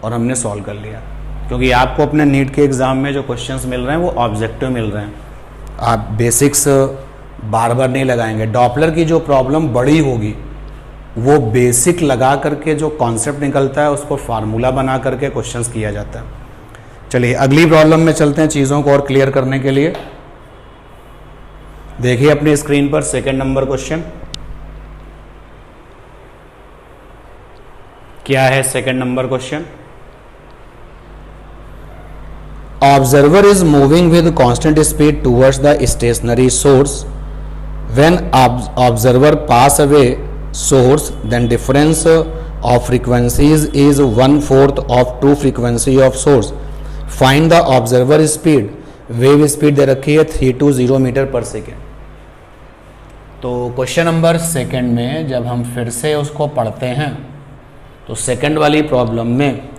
और हमने सॉल्व कर लिया, क्योंकि आपको अपने नीट के एग्जाम में जो क्वेश्चंस मिल रहे हैं वो ऑब्जेक्टिव मिल रहे हैं, आप बेसिक्स बार बार नहीं लगाएंगे। डॉपलर की जो प्रॉब्लम बड़ी होगी वो बेसिक लगा करके जो कॉन्सेप्ट निकलता है उसको फार्मूला बना करके क्वेश्चंस किया जाता है। चलिए अगली प्रॉब्लम में चलते हैं चीज़ों को और क्लियर करने के लिए। देखिए अपनी स्क्रीन पर सेकंड नंबर क्वेश्चन क्या है। Second number question, observer is moving with constant speed towards the stationary source. When observer pass away source then difference of frequencies is 1/4 of true frequency of source. Find the observer speed. Wave speed दे रखी है 320 मीटर पर सेकेंड। तो क्वेश्चन नंबर सेकंड में जब हम फिर से उसको पढ़ते हैं तो सेकंड वाली प्रॉब्लम में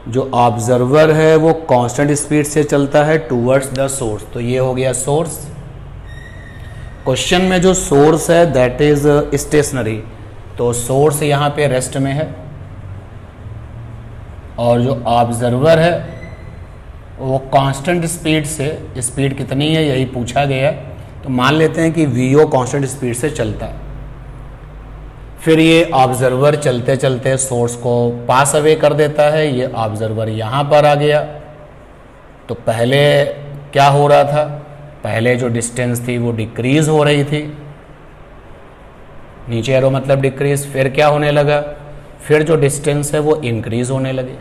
जो ऑब्जर्वर है वो कांस्टेंट स्पीड से चलता है टूवर्ड्स द सोर्स, तो ये हो गया सोर्स। क्वेश्चन में जो सोर्स है दैट इज स्टेशनरी, तो सोर्स यहाँ पे रेस्ट में है और जो ऑब्जर्वर है वो कांस्टेंट स्पीड से, स्पीड कितनी है यही पूछा गया है, तो मान लेते हैं कि वीओ कांस्टेंट स्पीड से चलता है। फिर ये ऑब्जर्वर चलते चलते सोर्स को पास अवे कर देता है, ये ऑब्जर्वर यहाँ पर आ गया। तो पहले क्या हो रहा था, पहले जो डिस्टेंस थी वो डिक्रीज हो रही थी, नीचे एरो मतलब डिक्रीज। फिर क्या होने लगा, फिर जो डिस्टेंस है वो इंक्रीज होने लगे।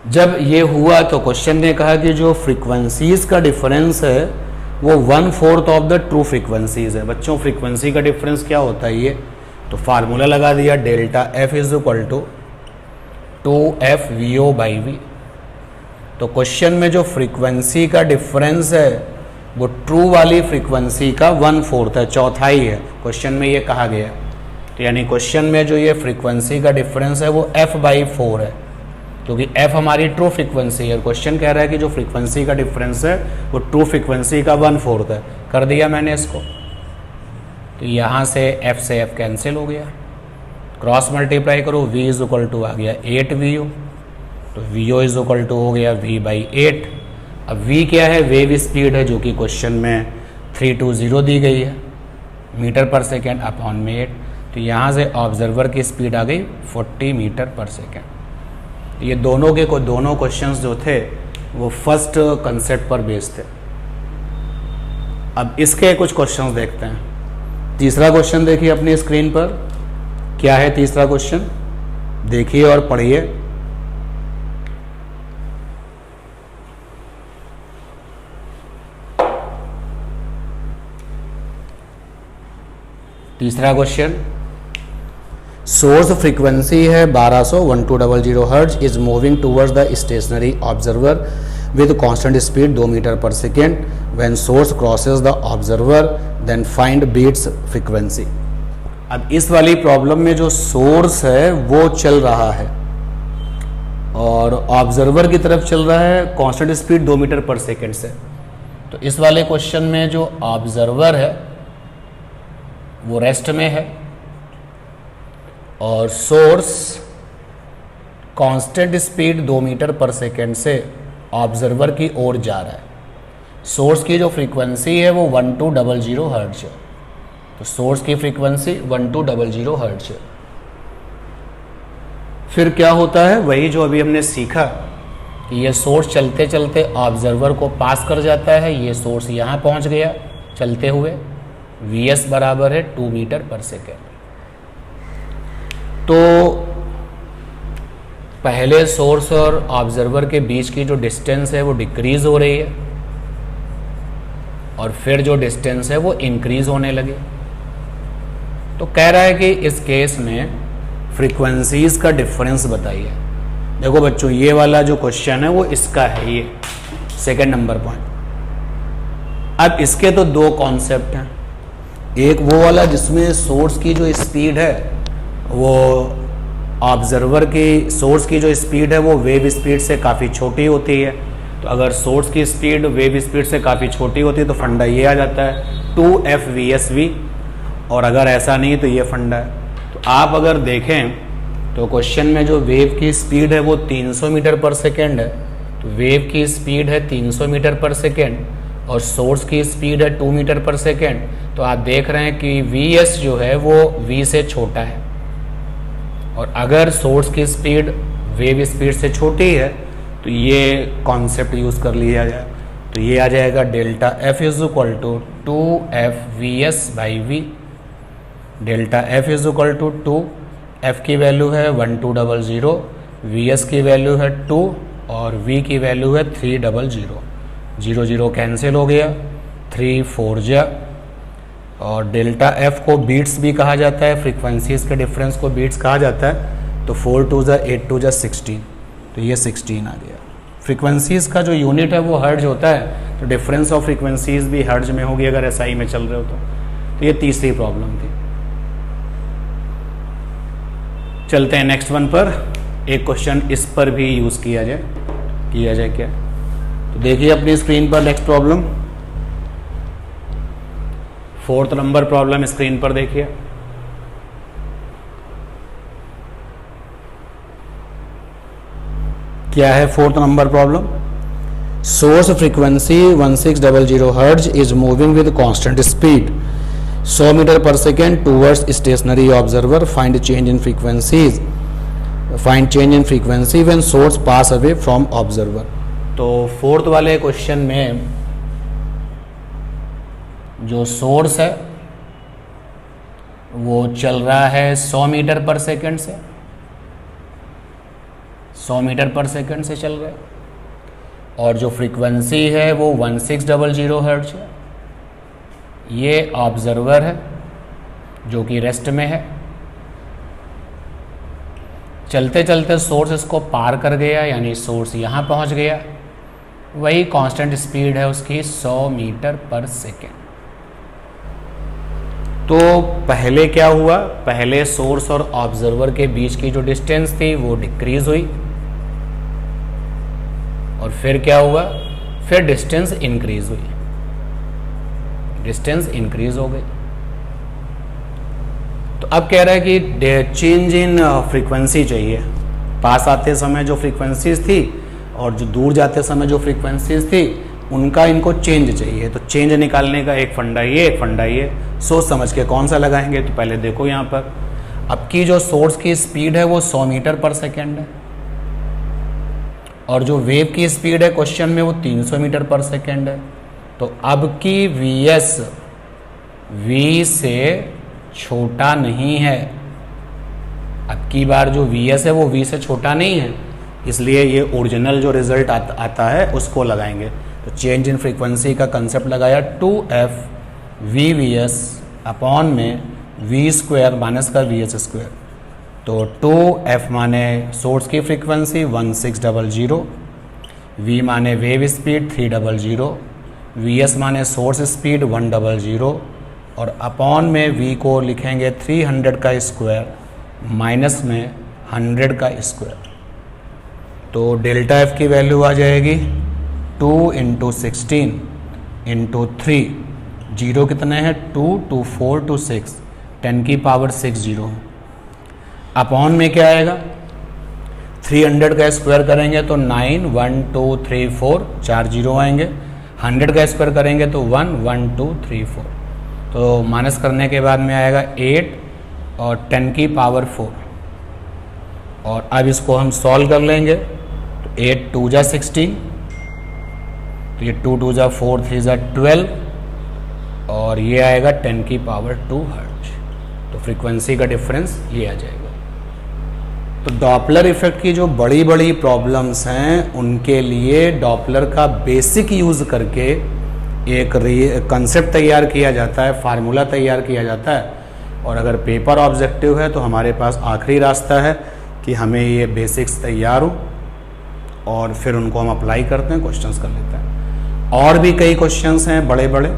जब ये हुआ तो क्वेश्चन ने कहा कि जो फ्रीक्वेंसीज का डिफरेंस है वो 1/4 ऑफ द ट्रू फ्रीक्वेंसीज है। बच्चों फ्रीक्वेंसी का डिफरेंस क्या होता है ये, तो फार्मूला लगा दिया, delta F is equal to 2FVO/V। तो क्वेश्चन में जो फ्रीक्वेंसी का डिफरेंस है वो ट्रू वाली फ्रीक्वेंसी का 1/4 है, चौथाई है, क्वेश्चन में ये कहा गया। तो यानी क्वेश्चन में जो ये फ्रीक्वेंसी का डिफरेंस है वो f/4 है, क्योंकि f हमारी ट्रू फ्रीक्वेंसी है। क्वेश्चन कह रहा है कि जो फ्रीक्वेंसी का डिफरेंस है वो ट्रू फ्रीक्वेंसी का 1/4 है। कर दिया मैंने इसको, तो यहाँ से f से f कैंसिल हो गया, क्रॉस मल्टीप्लाई करो, v इज इक्वल टू आ गया 8VO, तो VO इज इक्वल टू हो गया v/8। अब v क्या है, वेव स्पीड है, जो कि क्वेश्चन में 320 दी गई है मीटर पर सेकेंड अपॉन में 8। तो यहाँ से ऑब्जर्वर की स्पीड आ गई 40 मीटर पर सेकेंड। ये दोनों क्वेश्चंस जो थे वो फर्स्ट कंसेप्ट पर बेस्ड थे। अब इसके कुछ क्वेश्चंस देखते हैं। तीसरा क्वेश्चन देखिए अपनी स्क्रीन पर, क्या है तीसरा क्वेश्चन, देखिए और पढ़िए। तीसरा क्वेश्चन, सोर्स फ्रीक्वेंसी है 1200 hertz, is moving towards the stationary observer with constant speed 2 metre per second. When source crosses the observer then find beats frequency. अब इस वाली प्रॉब्लम में जो सोर्स है वो चल रहा है और ऑब्जर्वर की तरफ चल रहा है constant speed 2 metre per second से। तो इस वाले क्वेश्चन में जो ऑब्जर्वर है वो रेस्ट में है और source constant speed 2 metre per second से ऑब्जर्वर की ओर जा रहा है। सोर्स की जो फ्रीक्वेंसी है वो 1200 हर्ट्ज है, तो सोर्स की फ्रीक्वेंसी 1200 हर्ट्ज है। फिर क्या होता है, वही जो अभी हमने सीखा कि ये सोर्स चलते चलते ऑब्जर्वर को पास कर जाता है, ये सोर्स यहाँ पहुँच गया चलते हुए, Vs बराबर है 2 मीटर पर सेकेंड। तो पहले सोर्स और ऑब्जर्वर के बीच की जो डिस्टेंस है वो डिक्रीज हो रही है और फिर जो डिस्टेंस है वो इंक्रीज होने लगे। तो कह रहा है कि इस केस में फ्रीक्वेंसीज का डिफरेंस बताइए। देखो बच्चों, ये वाला जो क्वेश्चन है वो इसका है, ये सेकंड नंबर पॉइंट। अब इसके तो दो कॉन्सेप्ट हैं, एक वो वाला जिसमें सोर्स की जो स्पीड है वो ऑब्जर्वर की, सोर्स की जो स्पीड है वो वेव स्पीड से काफ़ी छोटी होती है। तो अगर सोर्स की स्पीड वेव स्पीड से काफ़ी छोटी होती है तो फंडा ये आ जाता है 2FVSV, और अगर ऐसा नहीं तो ये फंडा है। तो आप अगर देखें तो क्वेश्चन में जो वेव की स्पीड है वो 300 मीटर पर सेकेंड है, तो वेव की स्पीड है 300 मीटर पर सेकेंड और सोर्स की स्पीड है 2 मीटर पर सेकेंड। तो आप देख रहे हैं कि Vs जो है वो V से छोटा है, और अगर सोर्स की स्पीड वेव स्पीड से छोटी है तो ये कॉन्सेप्ट यूज़ कर लिया जाए। तो ये आ जाएगा delta F is equal to 2FVS/V। Delta F is equal to 2, F की वैल्यू है 1200, Vs की वैल्यू है 2 और V की वैल्यू है 300। 0 0 कैंसिल हो गया, 3 4 जा, और डेल्टा F को बीट्स भी कहा जाता है, फ्रीक्वेंसीज के डिफरेंस को बीट्स कहा जाता है। तो 4 2 जा 8 2 जा 16, तो ये 16 आ गया। फ्रीक्वेंसीज का जो यूनिट है वो हर्ज होता है, तो डिफरेंस ऑफ फ्रीक्वेंसीज भी हर्ज में होगी अगर SI में चल रहे हो तो ये तीसरी प्रॉब्लम थी। चलते हैं नेक्स्ट वन पर। एक क्वेश्चन इस पर भी यूज़ किया जाए क्या, तो देखिए अपनी स्क्रीन पर next problem, 4th number problem screen पर देखिए। क्या है 4th number problem? Source frequency 1600 hertz is moving with constant speed 100 metre per second towards stationary observer, find change in frequency when source pass away from observer. तो 4th वाले क्वेश्चन में जो सोर्स है वो चल रहा है 100 मीटर पर सेकेंड से, 100 मीटर पर सेकेंड से चल रहा है, और जो फ्रीक्वेंसी है वो 1600 हर्ट्ज है। ये ऑब्जर्वर है जो कि रेस्ट में है। चलते चलते सोर्स इसको पार कर गया, यानी सोर्स यहाँ पहुँच गया, वही कांस्टेंट स्पीड है उसकी 100 मीटर पर सेकेंड। तो पहले क्या हुआ, पहले सोर्स और ऑब्जर्वर के बीच की जो डिस्टेंस थी वो डिक्रीज हुई, और फिर क्या हुआ, फिर डिस्टेंस इंक्रीज हुई, डिस्टेंस इंक्रीज हो गई। तो अब कह रहा है कि चेंज इन फ्रीक्वेंसी चाहिए। पास आते समय जो फ्रीक्वेंसीज थी और जो दूर जाते समय जो फ्रीक्वेंसीज थी उनका इनको चेंज चाहिए। तो चेंज निकालने का एक फंडा ये, एक फंडा ये, सोच समझ के कौन सा लगाएंगे। तो पहले देखो यहाँ पर, अब की जो सोर्स की स्पीड है वो 100 मीटर पर सेकेंड है, और जो वेव की स्पीड है क्वेश्चन में वो 300 मीटर पर सेकेंड है। तो अब की Vs V से छोटा नहीं है। अब की बार जो Vs है वो V से छोटा नहीं है, इसलिए ये ओरिजिनल जो रिजल्ट आता है उसको लगाएंगे। तो चेंज इन फ्रीक्वेंसी का कंसेप्ट लगाया 2FVVS अपॉन में V स्क्वायर माइनस का VS स्क्वायर। तो 2F माने सोर्स की फ्रीक्वेंसी 1600, V माने वेव स्पीड 300, VS माने सोर्स स्पीड 100, और अपॉन में V को लिखेंगे 300 का स्क्वायर माइनस में 100 का स्क्वायर। तो डेल्टा F की वैल्यू आ जाएगी 2 × 16 × 3, 0 कितने हैं 2 2 4 2 6, 10 की पावर 6 0। अपॉन में क्या आएगा, 300 का स्क्वायर करेंगे तो 9 1 2 3 4, 4 0 आएंगे। 100 का स्क्वायर करेंगे तो 1 1 2 3 4, तो माइनस करने के बाद में आएगा 8 और 10 की पावर 4। और अब इसको हम सॉल्व कर लेंगे तो 8 2 जा 16, तो ये 2 2 जा 4 3 जा 12 और ये आएगा 10 की पावर 2 हर्ट्ज। तो फ्रीक्वेंसी का डिफरेंस ये आ जाएगा। तो डॉपलर इफेक्ट की जो बड़ी बड़ी प्रॉब्लम्स हैं उनके लिए डॉपलर का बेसिक यूज़ करके एक कंसेप्ट तैयार किया जाता है, फार्मूला तैयार किया जाता है, और अगर पेपर ऑब्जेक्टिव है तो हमारे पास आखिरी रास्ता है कि हमें ये बेसिक्स तैयार हो और फिर उनको हम अप्लाई करते हैं, क्वेश्चंस कर लेते हैं। और भी कई क्वेश्चंस हैं बड़े बड़े,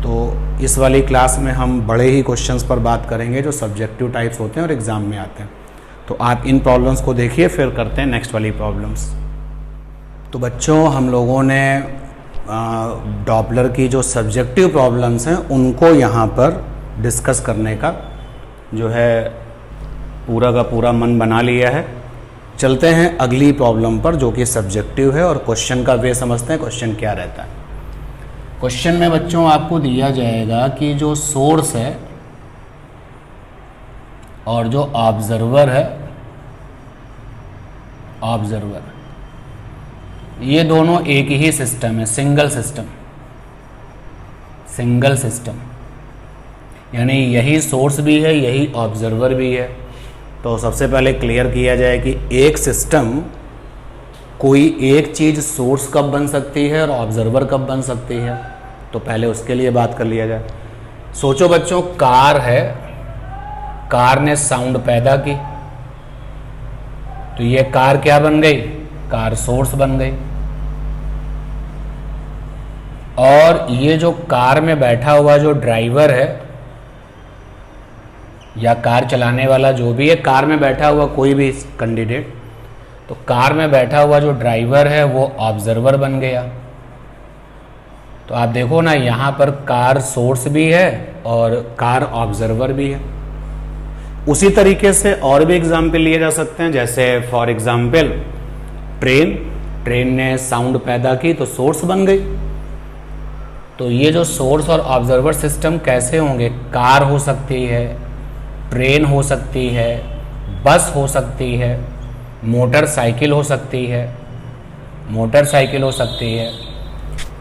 तो इस वाली क्लास में हम बड़े ही क्वेश्चंस पर बात करेंगे जो सब्जेक्टिव टाइप्स होते हैं और एग्ज़ाम में आते हैं। तो आप इन प्रॉब्लम्स को देखिए, फिर करते हैं नेक्स्ट वाली प्रॉब्लम्स। तो बच्चों, हम लोगों ने डॉपलर की जो सब्जेक्टिव प्रॉब्लम्स हैं उनको यहाँ पर डिस्कस करने का जो है पूरा का पूरा मन बना लिया है। चलते हैं अगली प्रॉब्लम पर जो कि सब्जेक्टिव है और क्वेश्चन का वे समझते हैं क्वेश्चन क्या रहता है। क्वेश्चन में बच्चों आपको दिया जाएगा कि जो सोर्स है और जो ऑब्जर्वर है, ऑब्जर्वर, ये दोनों एक ही सिस्टम है, सिंगल सिस्टम, सिंगल सिस्टम, यानी यही सोर्स भी है यही ऑब्जर्वर भी है। तो सबसे पहले क्लियर किया जाए कि एक सिस्टम, कोई एक चीज़ सोर्स कब बन सकती है और ऑब्जर्वर कब बन सकती है, तो पहले उसके लिए बात कर लिया जाए। सोचो बच्चों, कार है, कार ने साउंड पैदा की, तो ये कार क्या बन गई, कार सोर्स बन गई। और ये जो कार में बैठा हुआ जो ड्राइवर है या कार चलाने वाला जो भी है, कार में बैठा हुआ कोई भी कैंडिडेट, तो कार में बैठा हुआ जो ड्राइवर है वो ऑब्जर्वर बन गया। तो आप देखो ना, यहाँ पर कार सोर्स भी है और कार ऑब्जर्वर भी है। उसी तरीके से और भी एग्जाम्पल लिए जा सकते हैं, जैसे फॉर एग्जाम्पल ट्रेन ने साउंड पैदा की तो सोर्स बन गई। तो ये जो सोर्स और ऑब्जर्वर सिस्टम कैसे होंगे, कार हो सकती है, ट्रेन हो सकती है, बस हो सकती है, मोटरसाइकिल हो सकती है, मोटरसाइकिल हो सकती है।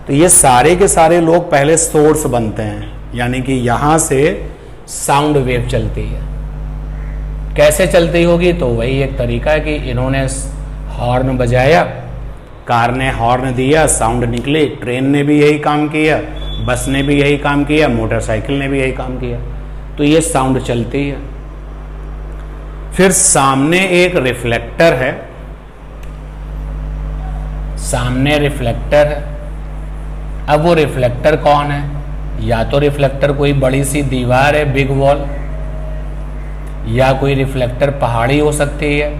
तो ये सारे के सारे लोग पहले सोर्स बनते हैं, यानी कि यहाँ से साउंड वेव चलती है। कैसे चलती होगी, तो वही एक तरीका है कि इन्होंने हॉर्न बजाया, कार ने हॉर्न दिया, साउंड निकली, ट्रेन ने भी यही काम किया, बस ने भी यही काम किया, मोटरसाइकिल ने भी यही काम किया, तो ये साउंड चलती है। फिर सामने एक रिफ्लेक्टर है, सामने रिफ्लेक्टर है। अब वो रिफ्लेक्टर कौन है, या तो रिफ्लेक्टर कोई बड़ी सी दीवार है, बिग वॉल, या कोई रिफ्लेक्टर पहाड़ी हो सकती है।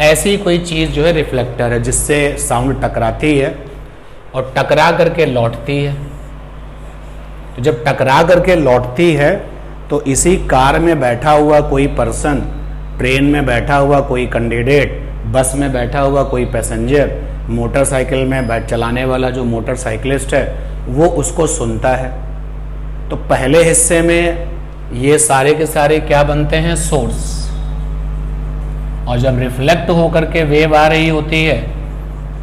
ऐसी कोई चीज़ जो है रिफ्लेक्टर है जिससे साउंड टकराती है और टकरा करके लौटती है। तो जब टकरा करके लौटती है तो इसी कार में बैठा हुआ कोई पर्सन, ट्रेन में बैठा हुआ कोई कैंडिडेट, बस में बैठा हुआ कोई पैसेंजर, मोटरसाइकिल में चलाने वाला जो मोटरसाइकिलिस्ट है वो उसको सुनता है। तो पहले हिस्से में ये सारे के सारे क्या बनते हैं, सोर्स, और जब रिफ्लेक्ट होकर के वेव आ रही होती है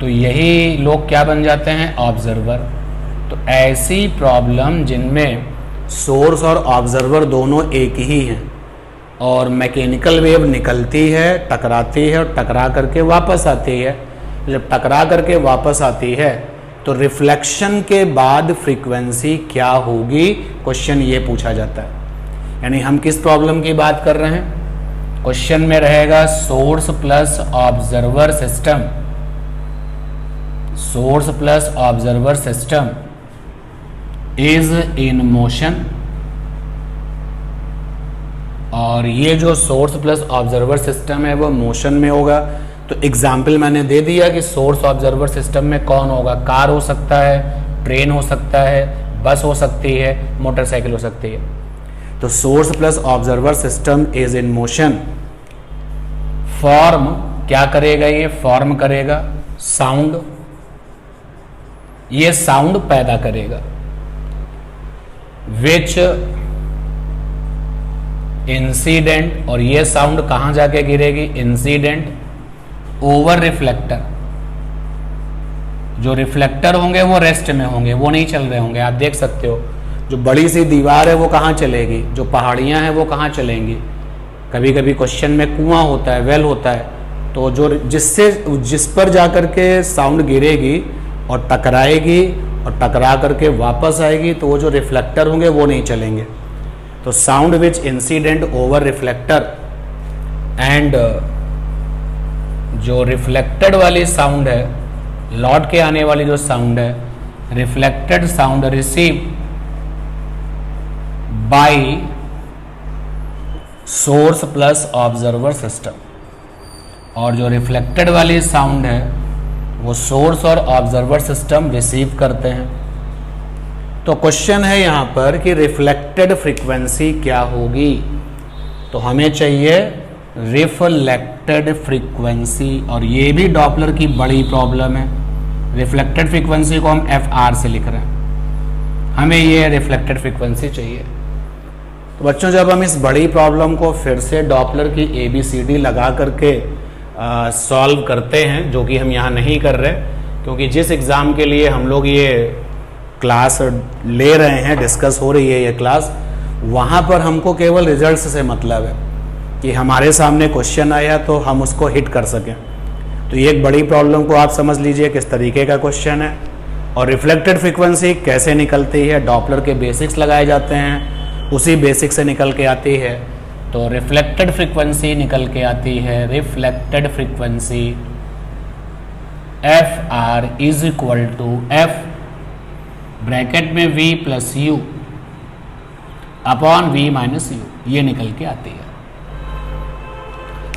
तो यही लोग क्या बन जाते हैं, ऑब्जर्वर। तो ऐसी प्रॉब्लम जिनमें सोर्स और ऑब्जर्वर दोनों एक ही हैं और मैकेनिकल वेव निकलती है, टकराती है और टकरा करके वापस आती है। जब टकरा करके वापस आती है तो रिफ्लेक्शन के बाद फ्रीक्वेंसी क्या होगी, क्वेश्चन ये पूछा जाता है। यानी हम किस प्रॉब्लम की बात कर रहे हैं, क्वेश्चन में रहेगा source plus observer system, source plus observer system is in motion. और ये जो सोर्स प्लस ऑब्जर्वर सिस्टम है वो मोशन में होगा। तो एग्जाम्पल मैंने दे दिया कि सोर्स ऑब्जर्वर सिस्टम में कौन होगा, कार हो सकता है, ट्रेन हो सकता है, बस हो सकती है, मोटरसाइकिल हो सकती है। तो source plus observer system is in motion. Form क्या करेगा, ये फॉर्म करेगा साउंड, ये साउंड पैदा करेगा। विच इंसिडेंट, और ये साउंड कहां जाके गिरेगी, इंसिडेंट, ओवर रिफ्लेक्टर, जो रिफ्लेक्टर होंगे वो रेस्ट में होंगे, वो नहीं चल रहे होंगे। आप देख सकते हो जो बड़ी सी दीवार है वो कहाँ चलेगी, जो पहाड़ियाँ हैं वो कहाँ चलेंगी। कभी कभी क्वेश्चन में कुआं होता है, वेल होता है, तो जो जिस पर जाकर के साउंड गिरेगी और टकराएगी और टकरा करके वापस आएगी, तो वो जो रिफ्लेक्टर होंगे वो नहीं चलेंगे। तो sound which incident over reflector and जो रिफ्लेक्टेड वाली साउंड है, लौट के आने वाली जो साउंड है, reflected sound receive by source plus observer system, और जो रिफ्लेक्टेड वाली साउंड है वो सोर्स और ऑब्जर्वर सिस्टम रिसीव करते हैं। तो क्वेश्चन है यहाँ पर कि रिफ्लेक्टेड फ्रीक्वेंसी क्या होगी, तो हमें चाहिए रिफ्लेक्टेड फ्रीक्वेंसी, और ये भी डॉपलर की बड़ी प्रॉब्लम है। रिफ्लेक्टेड फ्रीक्वेंसी को हम FR से लिख रहे हैं, हमें ये रिफ्लेक्टेड फ्रीक्वेंसी चाहिए। तो बच्चों जब हम इस बड़ी प्रॉब्लम को फिर से डॉपलर की ABCD लगा करके सॉल्व करते हैं, जो कि हम यहाँ नहीं कर रहे, क्योंकि जिस एग्ज़ाम के लिए हम लोग ये क्लास ले रहे हैं, डिस्कस हो रही है ये क्लास, वहाँ पर हमको केवल रिजल्ट्स से मतलब है कि हमारे सामने क्वेश्चन आया तो हम उसको हिट कर सकें। तो ये एक बड़ी प्रॉब्लम को आप समझ लीजिए किस तरीके का क्वेश्चन है, और रिफ्लेक्टेड फ्रीक्वेंसी कैसे निकलती है, डॉपलर के बेसिक्स लगाए जाते हैं, उसी बेसिक से निकल के आती है। तो रिफ्लेक्टेड फ्रीक्वेंसी निकल के आती है, reflected frequency FR is equal to F bracket में V plus U upon V minus U, ये निकल के आती है।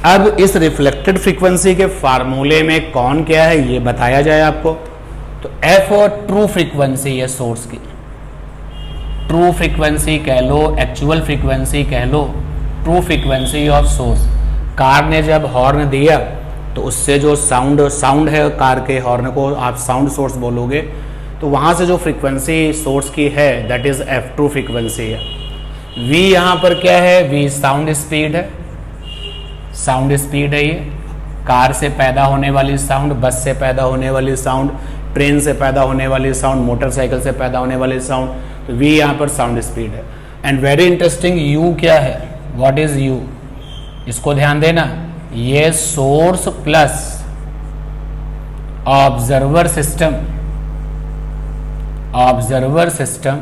अब इस रिफ्लेक्टेड फ्रीक्वेंसी के फार्मूले में कौन क्या है ये बताया जाए आपको। तो F और ट्रू फ्रीक्वेंसी है सोर्स की, ट्रू फ्रीक्वेंसी कह लो, एक्चुअल फ्रीक्वेंसी कह लो, true frequency of source. Car ने जब हॉर्न दिया तो उससे जो साउंड है कार के हॉर्न को आप साउंड सोर्स बोलोगे, तो वहाँ से जो फ्रीक्वेंसी सोर्स की है that is F true frequency है। V यहाँ पर क्या है, V साउंड स्पीड है, साउंड स्पीड है ये, कार से पैदा होने वाली साउंड, बस से पैदा होने वाली साउंड, ट्रेन से पैदा होने वाली साउंड, मोटरसाइकिल से पैदा होने वाली साउंड। तो V यहाँ पर साउंड स्पीड है। एंड वेरी इंटरेस्टिंग U क्या है, व्हाट इज U, इसको ध्यान देना, ये source plus observer system, observer system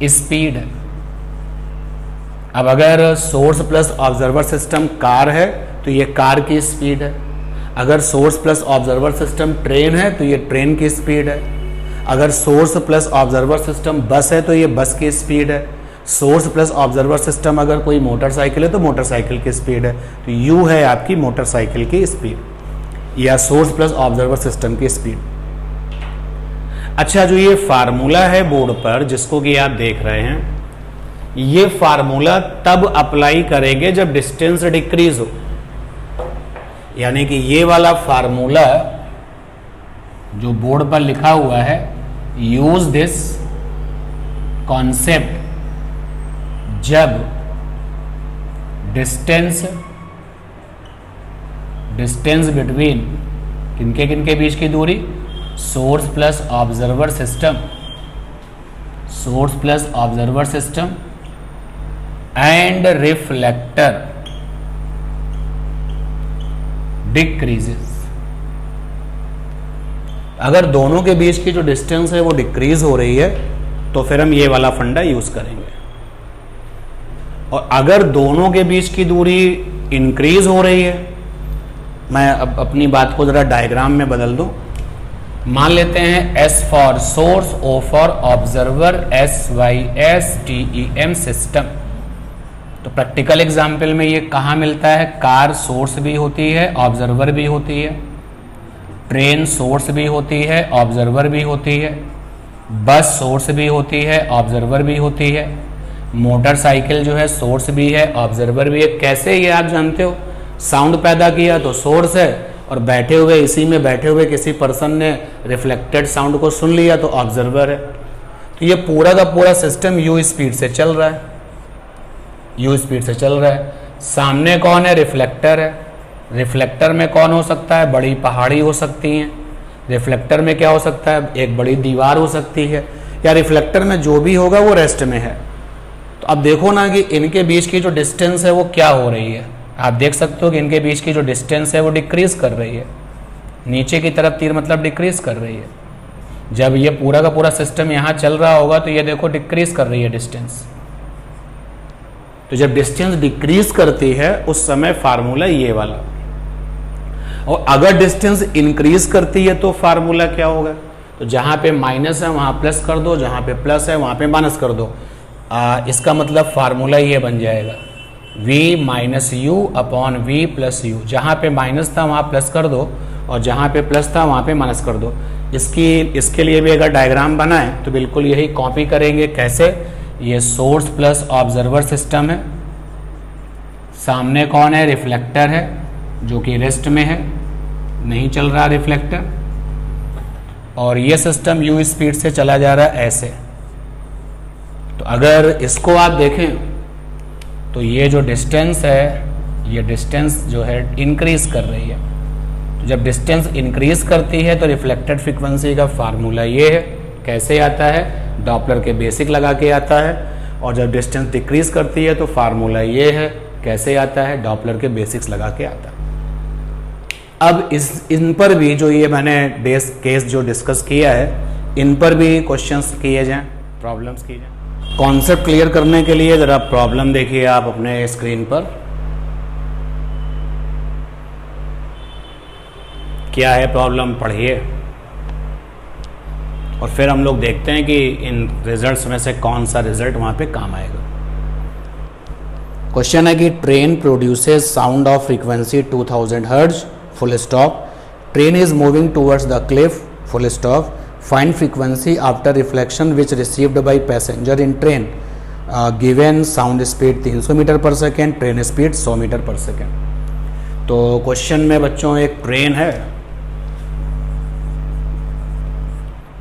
speed है। अब अगर source plus observer system car है तो ये कार की स्पीड है, अगर source plus observer system train है तो ये ट्रेन की स्पीड है, अगर सोर्स प्लस ऑब्जर्वर सिस्टम बस है तो ये बस की स्पीड है, सोर्स प्लस ऑब्जर्वर सिस्टम अगर कोई मोटरसाइकिल है तो मोटरसाइकिल की स्पीड है। तो U है आपकी मोटरसाइकिल की स्पीड या सोर्स प्लस ऑब्जर्वर सिस्टम की स्पीड। अच्छा, जो ये फार्मूला है बोर्ड पर जिसको कि आप देख रहे हैं, ये फार्मूला तब अप्लाई करेंगे जब डिस्टेंस डिक्रीज हो, यानी कि ये वाला फार्मूला जो बोर्ड पर लिखा हुआ है, यूज दिस कॉन्सेप्ट जब डिस्टेंस बिटवीन किनके बीच की दूरी, source plus observer system, source plus observer system and reflector decreases. अगर दोनों के बीच की जो डिस्टेंस है वो डिक्रीज हो रही है तो फिर हम ये वाला फंडा यूज करेंगे, और अगर दोनों के बीच की दूरी इंक्रीज हो रही है, मैं अब अपनी बात को जरा डायग्राम में बदल दूं, मान लेते हैं S for source, O for observer, SYSTEM system. तो प्रैक्टिकल एग्जाम्पल में ये कहाँ मिलता है, कार सोर्स भी होती है, ऑब्जर्वर भी होती है, ट्रेन सोर्स भी होती है, ऑब्जर्वर भी होती है, बस सोर्स भी होती है, ऑब्जर्वर भी होती है, मोटरसाइकिल जो है सोर्स भी है, ऑब्जर्वर भी है। कैसे ये आप जानते हो, साउंड पैदा किया तो सोर्स है, और बैठे हुए इसी में बैठे हुए किसी पर्सन ने रिफ्लेक्टेड साउंड को सुन लिया तो ऑब्जर्वर है। तो ये पूरा का पूरा सिस्टम U स्पीड से चल रहा है, U स्पीड से चल रहा है। सामने कौन है, रिफ्लेक्टर है, रिफ्लेक्टर में कौन हो सकता है? बड़ी पहाड़ी हो सकती हैं। रिफ्लेक्टर में क्या हो सकता है? एक बड़ी दीवार हो सकती है। या रिफ्लेक्टर में जो भी होगा वो रेस्ट में है। तो अब देखो ना कि इनके बीच की जो डिस्टेंस है वो क्या हो रही है। आप देख सकते हो कि इनके बीच की जो डिस्टेंस है वो डिक्रीज कर रही है, नीचे की तरफ तीर मतलब डिक्रीज कर रही है। जब ये पूरा का पूरा सिस्टम यहाँ चल रहा होगा तो ये देखो डिक्रीज कर रही है डिस्टेंस। तो जब डिस्टेंस डिक्रीज करती है उस समय फार्मूला ये वाला, और अगर डिस्टेंस इंक्रीज करती है तो फार्मूला क्या होगा? तो जहाँ पे माइनस है वहाँ प्लस कर दो, जहाँ पे प्लस है वहाँ पे माइनस कर दो। इसका मतलब फार्मूला ये बन जाएगा v minus U upon V plus U. जहाँ पे माइनस था वहाँ प्लस कर दो और जहाँ पे प्लस था वहाँ पे माइनस कर दो। इसके लिए भी अगर डायग्राम बनाए तो बिल्कुल यही कॉपी करेंगे। कैसे? ये सोर्स प्लस ऑब्जर्वर सिस्टम है, सामने कौन है? रिफ्लेक्टर है जो कि रेस्ट में है, नहीं चल रहा रिफ्लेक्टर, और ये सिस्टम u स्पीड से चला जा रहा है ऐसे। तो अगर इसको आप देखें तो ये जो डिस्टेंस है, ये डिस्टेंस जो है इंक्रीज कर रही है। तो जब डिस्टेंस इंक्रीज करती है तो रिफ्लेक्टेड फ्रीक्वेंसी का फार्मूला ये है। कैसे आता है? डॉपलर के बेसिक लगा के आता है। और जब डिस्टेंस डिक्रीज करती है तो फार्मूला ये है। कैसे आता है? डॉपलर के बेसिक्स लगा के आता है। अब इन पर भी जो ये मैंने केस जो डिस्कस किया है, इन पर भी क्वेश्चंस किए जाएं, प्रॉब्लम्स किए जाएं। कॉन्सेप्ट क्लियर करने के लिए जरा प्रॉब्लम देखिए आप अपने स्क्रीन पर। क्या है प्रॉब्लम, पढ़िए और फिर हम लोग देखते हैं कि इन रिजल्ट्स में से कौन सा रिजल्ट वहां पे काम आएगा। क्वेश्चन है कि train produces sound of frequency 2000 hertz, full stop. Train is moving towards the cliff, full stop. Find frequency after reflection which received by passenger in train. Given sound speed 300 metre per second, train speed 100 metre per second. तो क्वेश्चन में बच्चों एक ट्रेन है,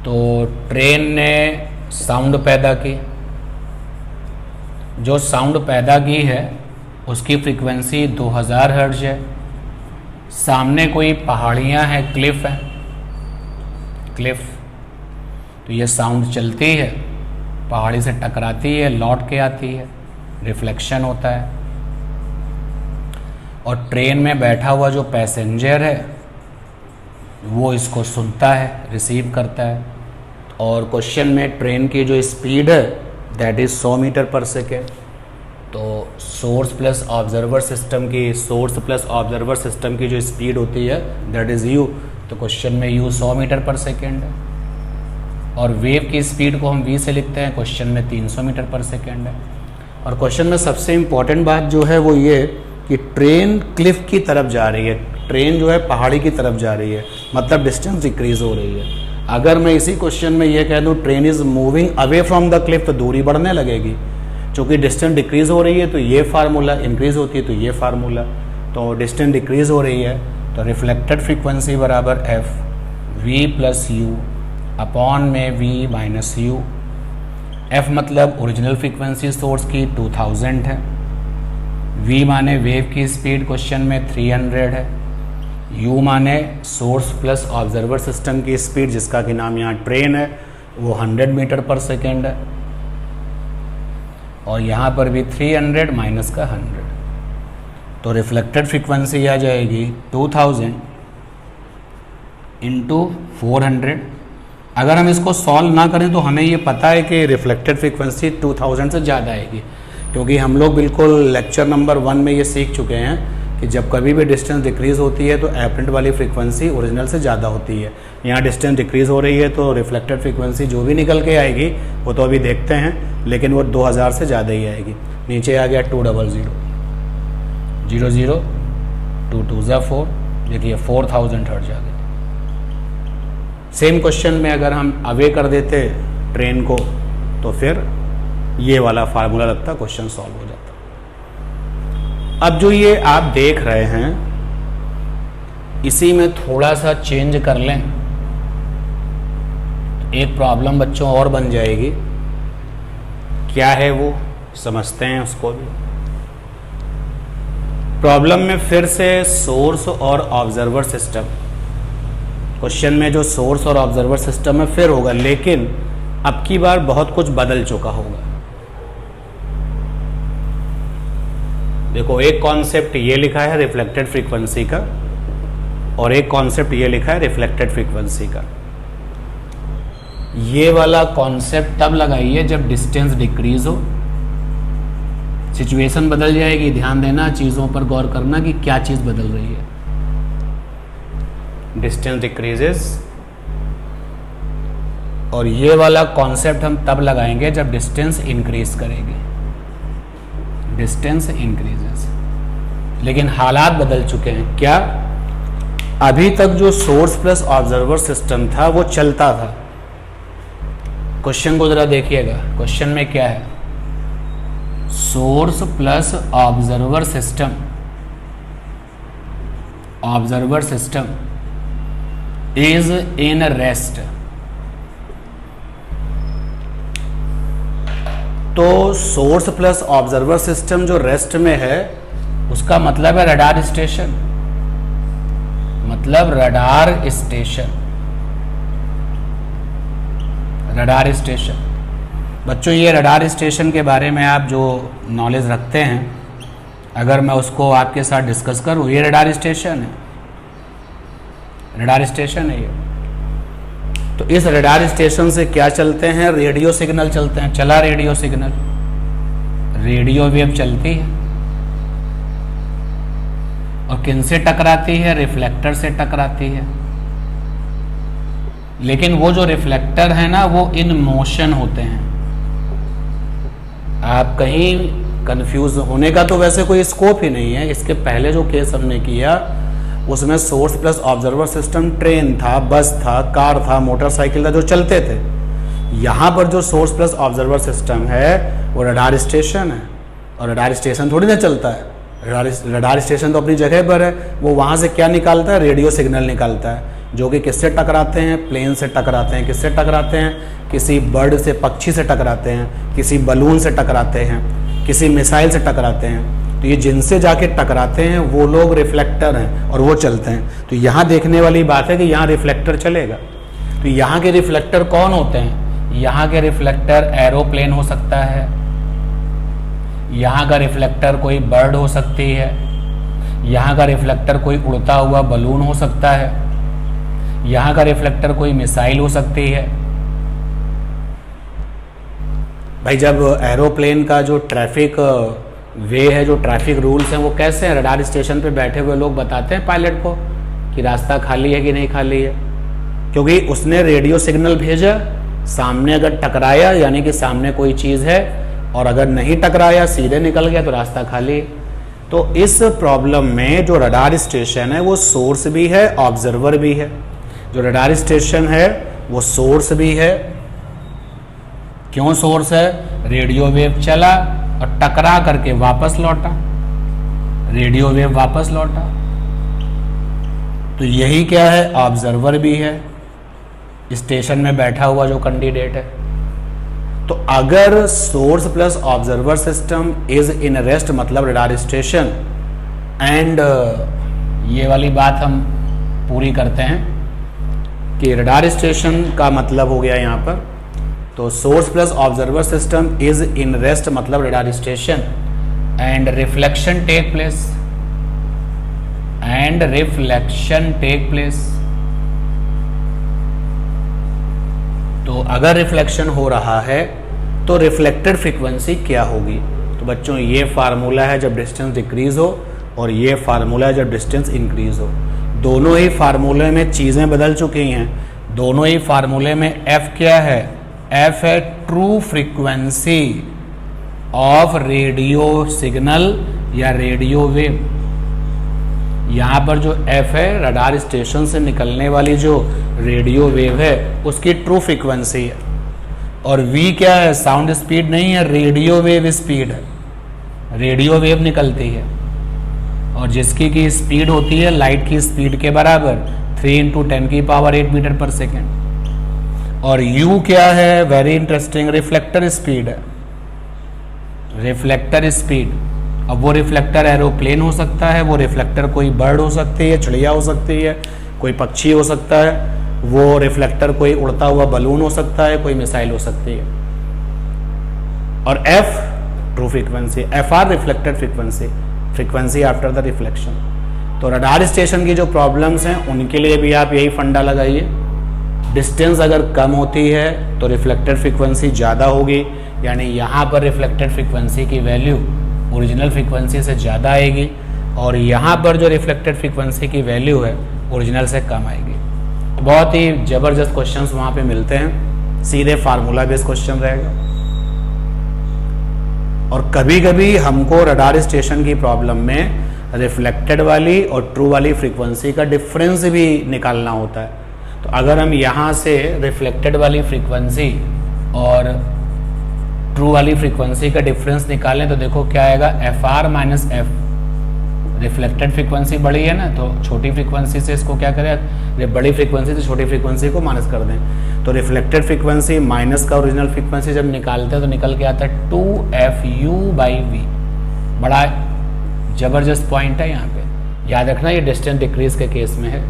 तो ट्रेन ने साउंड पैदा की। जो साउंड पैदा की है उसकी फ्रीक्वेंसी 2000 हर्ट्ज है। सामने कोई पहाड़ियाँ हैं, क्लिफ है, क्लिफ। तो ये साउंड चलती है, पहाड़ी से टकराती है, लौट के आती है, रिफ्लेक्शन होता है। और ट्रेन में बैठा हुआ जो पैसेंजर है वो इसको सुनता है, रिसीव करता है। और क्वेश्चन में ट्रेन की जो स्पीड है that is 100 metre per second. तो सोर्स प्लस ऑब्जर्वर सिस्टम की जो स्पीड होती है दैट इज़ u। तो क्वेश्चन में u 100 मीटर पर सेकेंड है। और वेव की स्पीड को हम v से लिखते हैं, क्वेश्चन में 300 मीटर पर सेकेंड है। और क्वेश्चन में सबसे इम्पॉर्टेंट बात जो है वो ये कि ट्रेन क्लिफ की तरफ जा रही है, ट्रेन जो है पहाड़ी की तरफ जा रही है, मतलब डिस्टेंस डिक्रीज हो रही है। अगर मैं इसी क्वेश्चन में ये कह दूँ train is moving away from the Cliff, तो दूरी बढ़ने लगेगी। चूँकि डिस्टेंस डिक्रीज हो रही है तो ये फार्मूला, इंक्रीज होती है तो ये फार्मूला। तो डिस्टेंस डिक्रीज हो रही है तो रिफ्लेक्टेड फ्रीक्वेंसी बराबर F V plus U upon में v माइनस यू। f मतलब ओरिजिनल फ्रीक्वेंसी सोर्स की 2000 है, v माने वेव की स्पीड क्वेश्चन में 300 है, u माने सोर्स प्लस ऑब्जर्वर सिस्टम की स्पीड जिसका कि नाम यहाँ ट्रेन है वो 100 मीटर पर सेकेंड है। और यहाँ पर भी 300 माइनस का 100, तो रिफ्लेक्टेड फ्रीक्वेंसी आ जाएगी 2000 इंटू 400। अगर हम इसको सॉल्व ना करें तो हमें ये पता है कि रिफ्लेक्टेड फ्रीक्वेंसी 2000 से ज़्यादा आएगी, क्योंकि हम लोग बिल्कुल लेक्चर नंबर 1 में ये सीख चुके हैं कि जब कभी भी डिस्टेंस डिक्रीज़ होती है तो एपरेंट वाली फ्रीक्वेंसी ओरिजिनल से ज़्यादा होती है। यहाँ डिस्टेंस डिक्रीज़ हो रही है तो रिफ्लेक्टेड फ्रीक्वेंसी जो भी निकल के आएगी वो तो अभी देखते हैं, लेकिन वो 2000 से ज़्यादा ही आएगी। नीचे आ गया 200 00 2 2 4, देखिए 4000 हर्ट्ज आ गए। सेम क्वेश्चन में अगर हम अवे कर देते ट्रेन को तो फिर ये वाला फार्मूला लगता, क्वेश्चन सॉल्व हो जाता। अब जो ये आप देख रहे हैं इसी में थोड़ा सा चेंज कर लें तो एक प्रॉब्लम बच्चों और बन जाएगी। क्या है वो समझते हैं उसको भी। प्रॉब्लम में फिर से सोर्स और ऑब्जर्वर सिस्टम, क्वेश्चन में जो सोर्स और ऑब्जर्वर सिस्टम है फिर होगा, लेकिन अब की बार बहुत कुछ बदल चुका होगा। देखो, एक कॉन्सेप्ट ये लिखा है रिफ्लेक्टेड फ्रीक्वेंसी का, और एक कॉन्सेप्ट ये लिखा है रिफ्लेक्टेड फ्रीक्वेंसी का। ये वाला कॉन्सेप्ट तब लगाइए जब डिस्टेंस डिक्रीज हो, सिचुएशन बदल जाएगी। ध्यान देना, चीज़ों पर गौर करना कि क्या चीज़ बदल रही है। डिस्टेंस डिक्रीजेस, और ये वाला कॉन्सेप्ट हम तब लगाएंगे जब डिस्टेंस इंक्रीज करेगी, डिस्टेंस इंक्रीजेस। लेकिन हालात बदल चुके हैं। क्या? अभी तक जो सोर्स प्लस ऑब्जर्वर सिस्टम था वो चलता था। क्वेश्चन को जरा देखिएगा, क्वेश्चन में क्या है? Source plus observer system, observer system is in rest. तो सोर्स प्लस ऑब्जर्वर सिस्टम जो रेस्ट में है उसका मतलब है रडार स्टेशन, मतलब रडार स्टेशन, रडार स्टेशन। बच्चों, ये रडार स्टेशन के बारे में आप जो नॉलेज रखते हैं, अगर मैं उसको आपके साथ डिस्कस करूं, ये रडार स्टेशन है, रडार स्टेशन है ये। तो इस रडार स्टेशन से क्या चलते हैं? रेडियो सिग्नल चलते हैं। चला रेडियो सिग्नल, रेडियो वेव चलती है, और किन से टकराती है? रिफ्लेक्टर से टकराती है। लेकिन वो जो रिफ्लेक्टर है ना, वो इन मोशन होते हैं। आप कहीं कंफ्यूज होने का तो वैसे कोई स्कोप ही नहीं है। इसके पहले जो केस हमने किया उसमें source plus observer system train था, बस था, कार था, मोटरसाइकिल था, जो चलते थे। यहाँ पर जो सोर्स प्लस ऑब्जर्वर सिस्टम है वो रडार स्टेशन है, और रडार स्टेशन थोड़ी ना चलता है। रडार स्टेशन तो अपनी जगह पर है। वो वहाँ से क्या निकालता है? रेडियो सिग्नल निकालता है, जो कि किससे टकराते हैं? प्लेन से टकराते हैं। किससे टकराते हैं? किसी बर्ड से, पक्षी से टकराते हैं, किसी बलून से टकराते हैं, किसी मिसाइल से टकराते हैं। तो ये जिनसे जाके टकराते हैं वो लोग रिफ्लेक्टर हैं और वो चलते हैं। तो यहाँ देखने वाली बात है कि यहाँ रिफ्लेक्टर चलेगा। तो यहाँ के रिफ्लेक्टर कौन होते हैं? यहाँ के रिफ्लेक्टर एरोप्लेन हो सकता है, यहाँ का रिफ्लेक्टर कोई बर्ड हो सकती है, यहाँ का रिफ्लेक्टर कोई उड़ता हुआ बलून हो सकता है, यहाँ का रिफ्लेक्टर कोई मिसाइल हो सकती है। भाई, जब एरोप्लेन का जो ट्रैफिक वे है, जो ट्रैफिक रूल्स हैं, वो कैसे हैं? रडार स्टेशन पे बैठे हुए लोग बताते हैं पायलट को कि रास्ता खाली है कि नहीं खाली है, क्योंकि उसने रेडियो सिग्नल भेजा। सामने अगर टकराया यानी कि सामने कोई चीज़ है, और अगर नहीं टकराया, सीधे निकल गया, तो रास्ता खाली। तो इस प्रॉब्लम में जो रडार स्टेशन है वो सोर्स भी है, ऑब्जर्वर भी है। जो रडार स्टेशन है वो सोर्स भी है। क्यों सोर्स है? रेडियो वेव चला और टकरा करके वापस लौटा, रेडियो वेव वापस लौटा। तो यही क्या है? ऑब्जर्वर भी है, स्टेशन में बैठा हुआ जो कैंडिडेट है। तो अगर source plus observer system is in rest, मतलब रडार स्टेशन, एंड ये वाली बात हम पूरी करते हैं कि रडार स्टेशन का मतलब हो गया यहाँ पर, तो source plus observer system is in rest मतलब radar station, and reflection take place, and reflection take place. तो अगर रिफ्लेक्शन हो रहा है तो रिफ्लेक्टेड फ्रीक्वेंसी क्या होगी? तो बच्चों, ये फार्मूला है जब डिस्टेंस डिक्रीज हो, और ये फार्मूला है जब डिस्टेंस इंक्रीज हो। दोनों ही फार्मूले में चीज़ें बदल चुकी हैं। दोनों ही फार्मूले में एफ क्या है? एफ है true frequency of radio signal या रेडियो वेव। यहाँ पर जो एफ है रडार स्टेशन से निकलने वाली जो रेडियो वेव है उसकी ट्रू फ्रीक्वेंसी है, और वी क्या है? साउंड स्पीड नहीं है, रेडियो वेव स्पीड है। रेडियो वेव निकलती है और जिसकी की स्पीड होती है लाइट की स्पीड के बराबर, 3 × 10⁸ मीटर पर सेकेंड। और u क्या है? वेरी इंटरेस्टिंग, रिफ्लेक्टर स्पीड है, रिफ्लेक्टर स्पीड। अब वो रिफ्लेक्टर एरोप्लेन हो सकता है, वो रिफ्लेक्टर कोई बर्ड हो सकती है, चिड़िया हो सकती है, कोई पक्षी हो सकता है, वो रिफ्लेक्टर कोई उड़ता हुआ बलून हो सकता है, कोई मिसाइल हो सकती है। और F true frequency, F R reflected frequency, frequency after the reflection. तो रडार स्टेशन की जो प्रॉब्लम्स हैं उनके लिए भी आप यही फंडा लगाइए। डिस्टेंस अगर कम होती है तो रिफ्लेक्टेड फ्रीक्वेंसी ज़्यादा होगी, यानी यहाँ पर रिफ्लेक्टेड फ्रीक्वेंसी की वैल्यू ओरिजिनल फ्रीक्वेंसी से ज़्यादा आएगी, और यहाँ पर जो रिफ्लेक्टेड फ्रीक्वेंसी की वैल्यू है ओरिजिनल से कम आएगी। बहुत ही ज़बरदस्त क्वेश्चंस वहाँ पे मिलते हैं, सीधे फार्मूला बेस्ड क्वेश्चन रहेगा। और कभी कभी हमको रडार स्टेशन की प्रॉब्लम में रिफ्लेक्टेड वाली और ट्रू वाली फ्रीक्वेंसी का डिफरेंस भी निकालना होता है। तो अगर हम यहाँ से रिफ्लेक्टेड वाली फ्रीक्वेंसी और ट्रू वाली फ्रीक्वेंसी का डिफरेंस निकालें तो देखो क्या आएगा, F R minus F. Reflected frequency बड़ी है ना, तो छोटी फ्रीक्वेंसी से इसको क्या करें, बड़ी फ्रीक्वेंसी से छोटी फ्रीक्वेंसी को माइनस कर दें। तो रिफ्लेक्टेड फ्रीक्वेंसी माइनस का ओरिजिनल फ्रीक्वेंसी जब निकालते हैं तो निकल के आता है 2FU/V। बड़ा जबरदस्त पॉइंट है यहाँ पे, याद रखना ये डिस्टेंस डिक्रीज के केस में है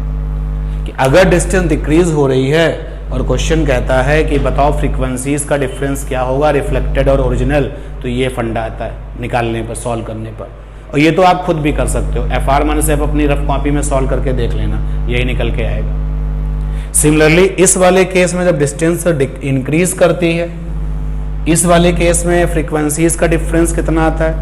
कि अगर डिस्टेंस डिक्रीज हो रही है और क्वेश्चन कहता है कि बताओ फ्रीक्वेंसीज का डिफरेंस क्या होगा रिफ्लेक्टेड और ओरिजिनल, तो ये फंडा आता है निकालने पर, सॉल्व करने पर। और ये तो आप खुद भी कर सकते हो, एफ आर माइनस एफ अपनी रफ कॉपी में सॉल्व करके देख लेना, यही निकल के आएगा। सिमिलरली इस वाले केस में जब डिस्टेंस इंक्रीज करती है, इस वाले केस में फ्रीक्वेंसीज का डिफरेंस कितना आता है,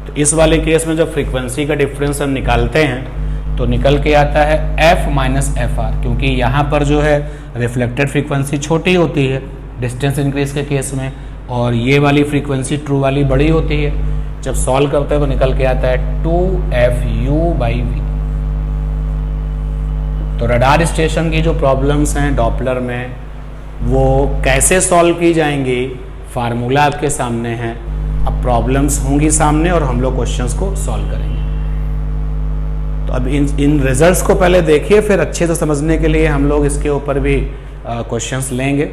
तो इस वाले केस में जब फ्रीक्वेंसी का डिफरेंस हम निकालते हैं तो निकल के आता है एफ माइनस एफ आर, क्योंकि यहाँ पर जो है रिफ्लेक्टेड फ्रीक्वेंसी छोटी होती है डिस्टेंस इंक्रीज के केस में, और ये वाली फ्रीक्वेंसी ट्रू वाली बड़ी होती है। जब सॉल्व करते हैं तो निकल के आता है 2FU/V। तो रडार स्टेशन की जो प्रॉब्लम्स हैं डॉपलर में वो कैसे सॉल्व की जाएंगी, फार्मूला आपके सामने है। अब प्रॉब्लम्स होंगी सामने और हम लोग क्वेश्चंस को सॉल्व करेंगे। तो अब इन रिजल्ट्स को पहले देखिए, फिर अच्छे से समझने के लिए हम लोग इसके ऊपर भी क्वेश्चंस लेंगे।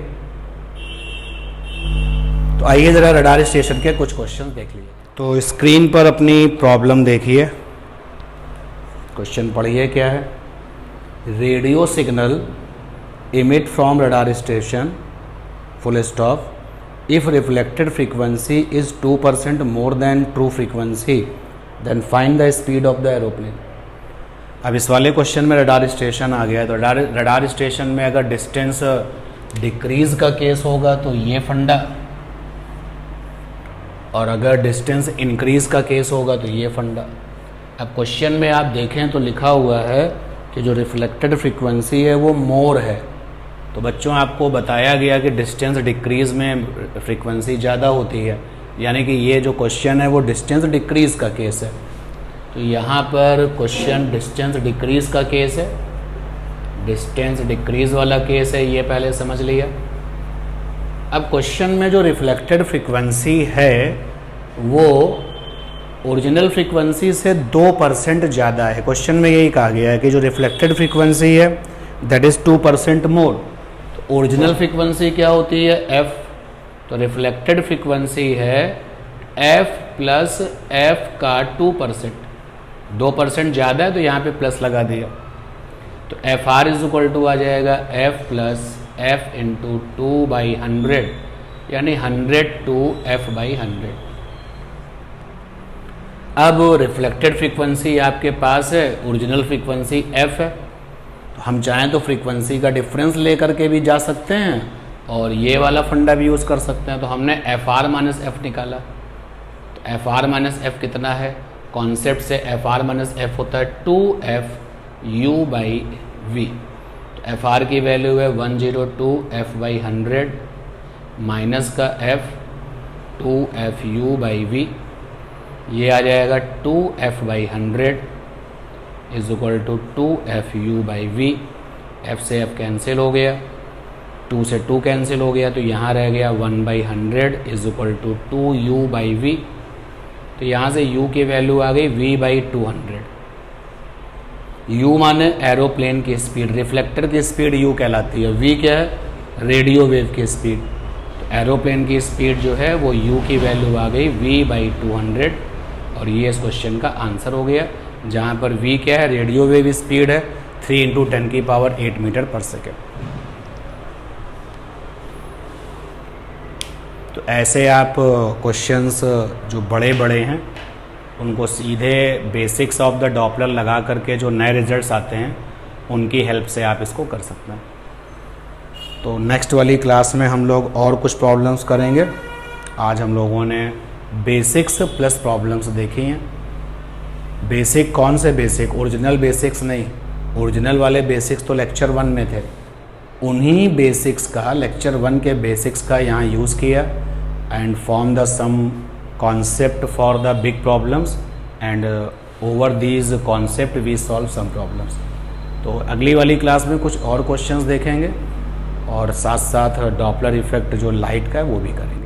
तो आइए जरा रडार स्टेशन के कुछ क्वेश्चंस देख लीजिए। तो स्क्रीन पर अपनी प्रॉब्लम देखिए, क्वेश्चन पढ़िए क्या है। Radio signal emit from radar station full stop if reflected frequency is 2% more than true frequency then find the speed of the aeroplane। अब इस वाले क्वेश्चन में रडार स्टेशन आ गया है, तो रडार स्टेशन में अगर डिस्टेंस डिक्रीज का केस होगा तो ये फंडा, और अगर डिस्टेंस इंक्रीज का केस होगा तो ये फंडा। अब क्वेश्चन में आप देखें तो लिखा हुआ है कि जो रिफ्लेक्टेड फ्रीक्वेंसी है वो मोर है, तो बच्चों आपको बताया गया कि डिस्टेंस डिक्रीज में फ्रीक्वेंसी ज़्यादा होती है, यानी कि ये जो क्वेश्चन है वो डिस्टेंस डिक्रीज का केस है। तो यहाँ पर क्वेश्चन डिस्टेंस डिक्रीज का केस है, डिस्टेंस डिक्रीज वाला केस है, ये पहले समझ लिया। अब क्वेश्चन में जो रिफ्लेक्टेड फ्रीक्वेंसी है वो ओरिजिनल फ्रीक्वेंसी से 2% ज़्यादा है। क्वेश्चन में यही कहा गया है कि जो रिफ्लेक्टेड फ्रीक्वेंसी है that is 2% more. Original frequency क्या होती है, f। तो रिफ्लेक्टेड फ्रीक्वेंसी है f प्लस f का 2%, 2% ज़्यादा है तो यहाँ पे प्लस लगा दिया, तो F R is equal to आ जाएगा f प्लस f इंटू 2/100, यानी 100 to f/100। अब रिफ्लेक्टेड फ्रीक्वेंसी आपके पास है, ओरिजिनल फ्रीक्वेंसी f है, तो हम चाहें तो फ्रीक्वेंसी का डिफरेंस लेकर के भी जा सकते हैं और ये वाला फंडा भी यूज़ कर सकते हैं। तो हमने एफ आर माइनस एफ निकाला, तो एफ आर माइनस एफ कितना है, कॉन्सेप्ट से एफ आर माइनस एफ होता है 2FU/V। तो एफ आर की वैल्यू है 102 f/100 माइनस का f 2FU/V, ये आ जाएगा 2f/100 is equal to 2FU/V। f से f कैंसिल हो गया, 2 से 2 कैंसिल हो गया, तो यहाँ रह गया 1/100 इज इक्वल टू 2U/V। तो यहाँ से u की वैल्यू आ गई v/200। u माने एरोप्लेन की स्पीड, रिफ्लेक्टर की स्पीड u कहलाती है, v क्या है, रेडियो वेव की स्पीड। तो एरोप्लेन की स्पीड जो है वो u की वैल्यू आ गई v/200 और ये इस क्वेश्चन का आंसर हो गया, जहाँ पर v क्या है, रेडियो वेव स्पीड है 3 × 10⁸ मीटर पर सेकेंड। तो ऐसे आप क्वेश्चंस जो बड़े बड़े हैं उनको सीधे बेसिक्स ऑफ द डॉपलर लगा करके जो नए रिजल्ट्स आते हैं उनकी हेल्प से आप इसको कर सकते हैं। तो नेक्स्ट वाली क्लास में हम लोग और कुछ प्रॉब्लम्स करेंगे। आज हम लोगों ने बेसिक्स प्लस प्रॉब्लम्स देखी हैं। बेसिक कौन से बेसिक, ओरिजिनल बेसिक्स नहीं, ओरिजिनल वाले बेसिक्स तो लेक्चर 1 में थे, उन्हीं बेसिक्स का, लेक्चर 1 के बेसिक्स का यहाँ यूज़ किया and form the sum concept for the big problems and over these concept we solve some problems। तो अगली वाली क्लास में कुछ और क्वेश्चंस देखेंगे और साथ साथ डॉपलर इफेक्ट जो लाइट का है वो भी करेंगे।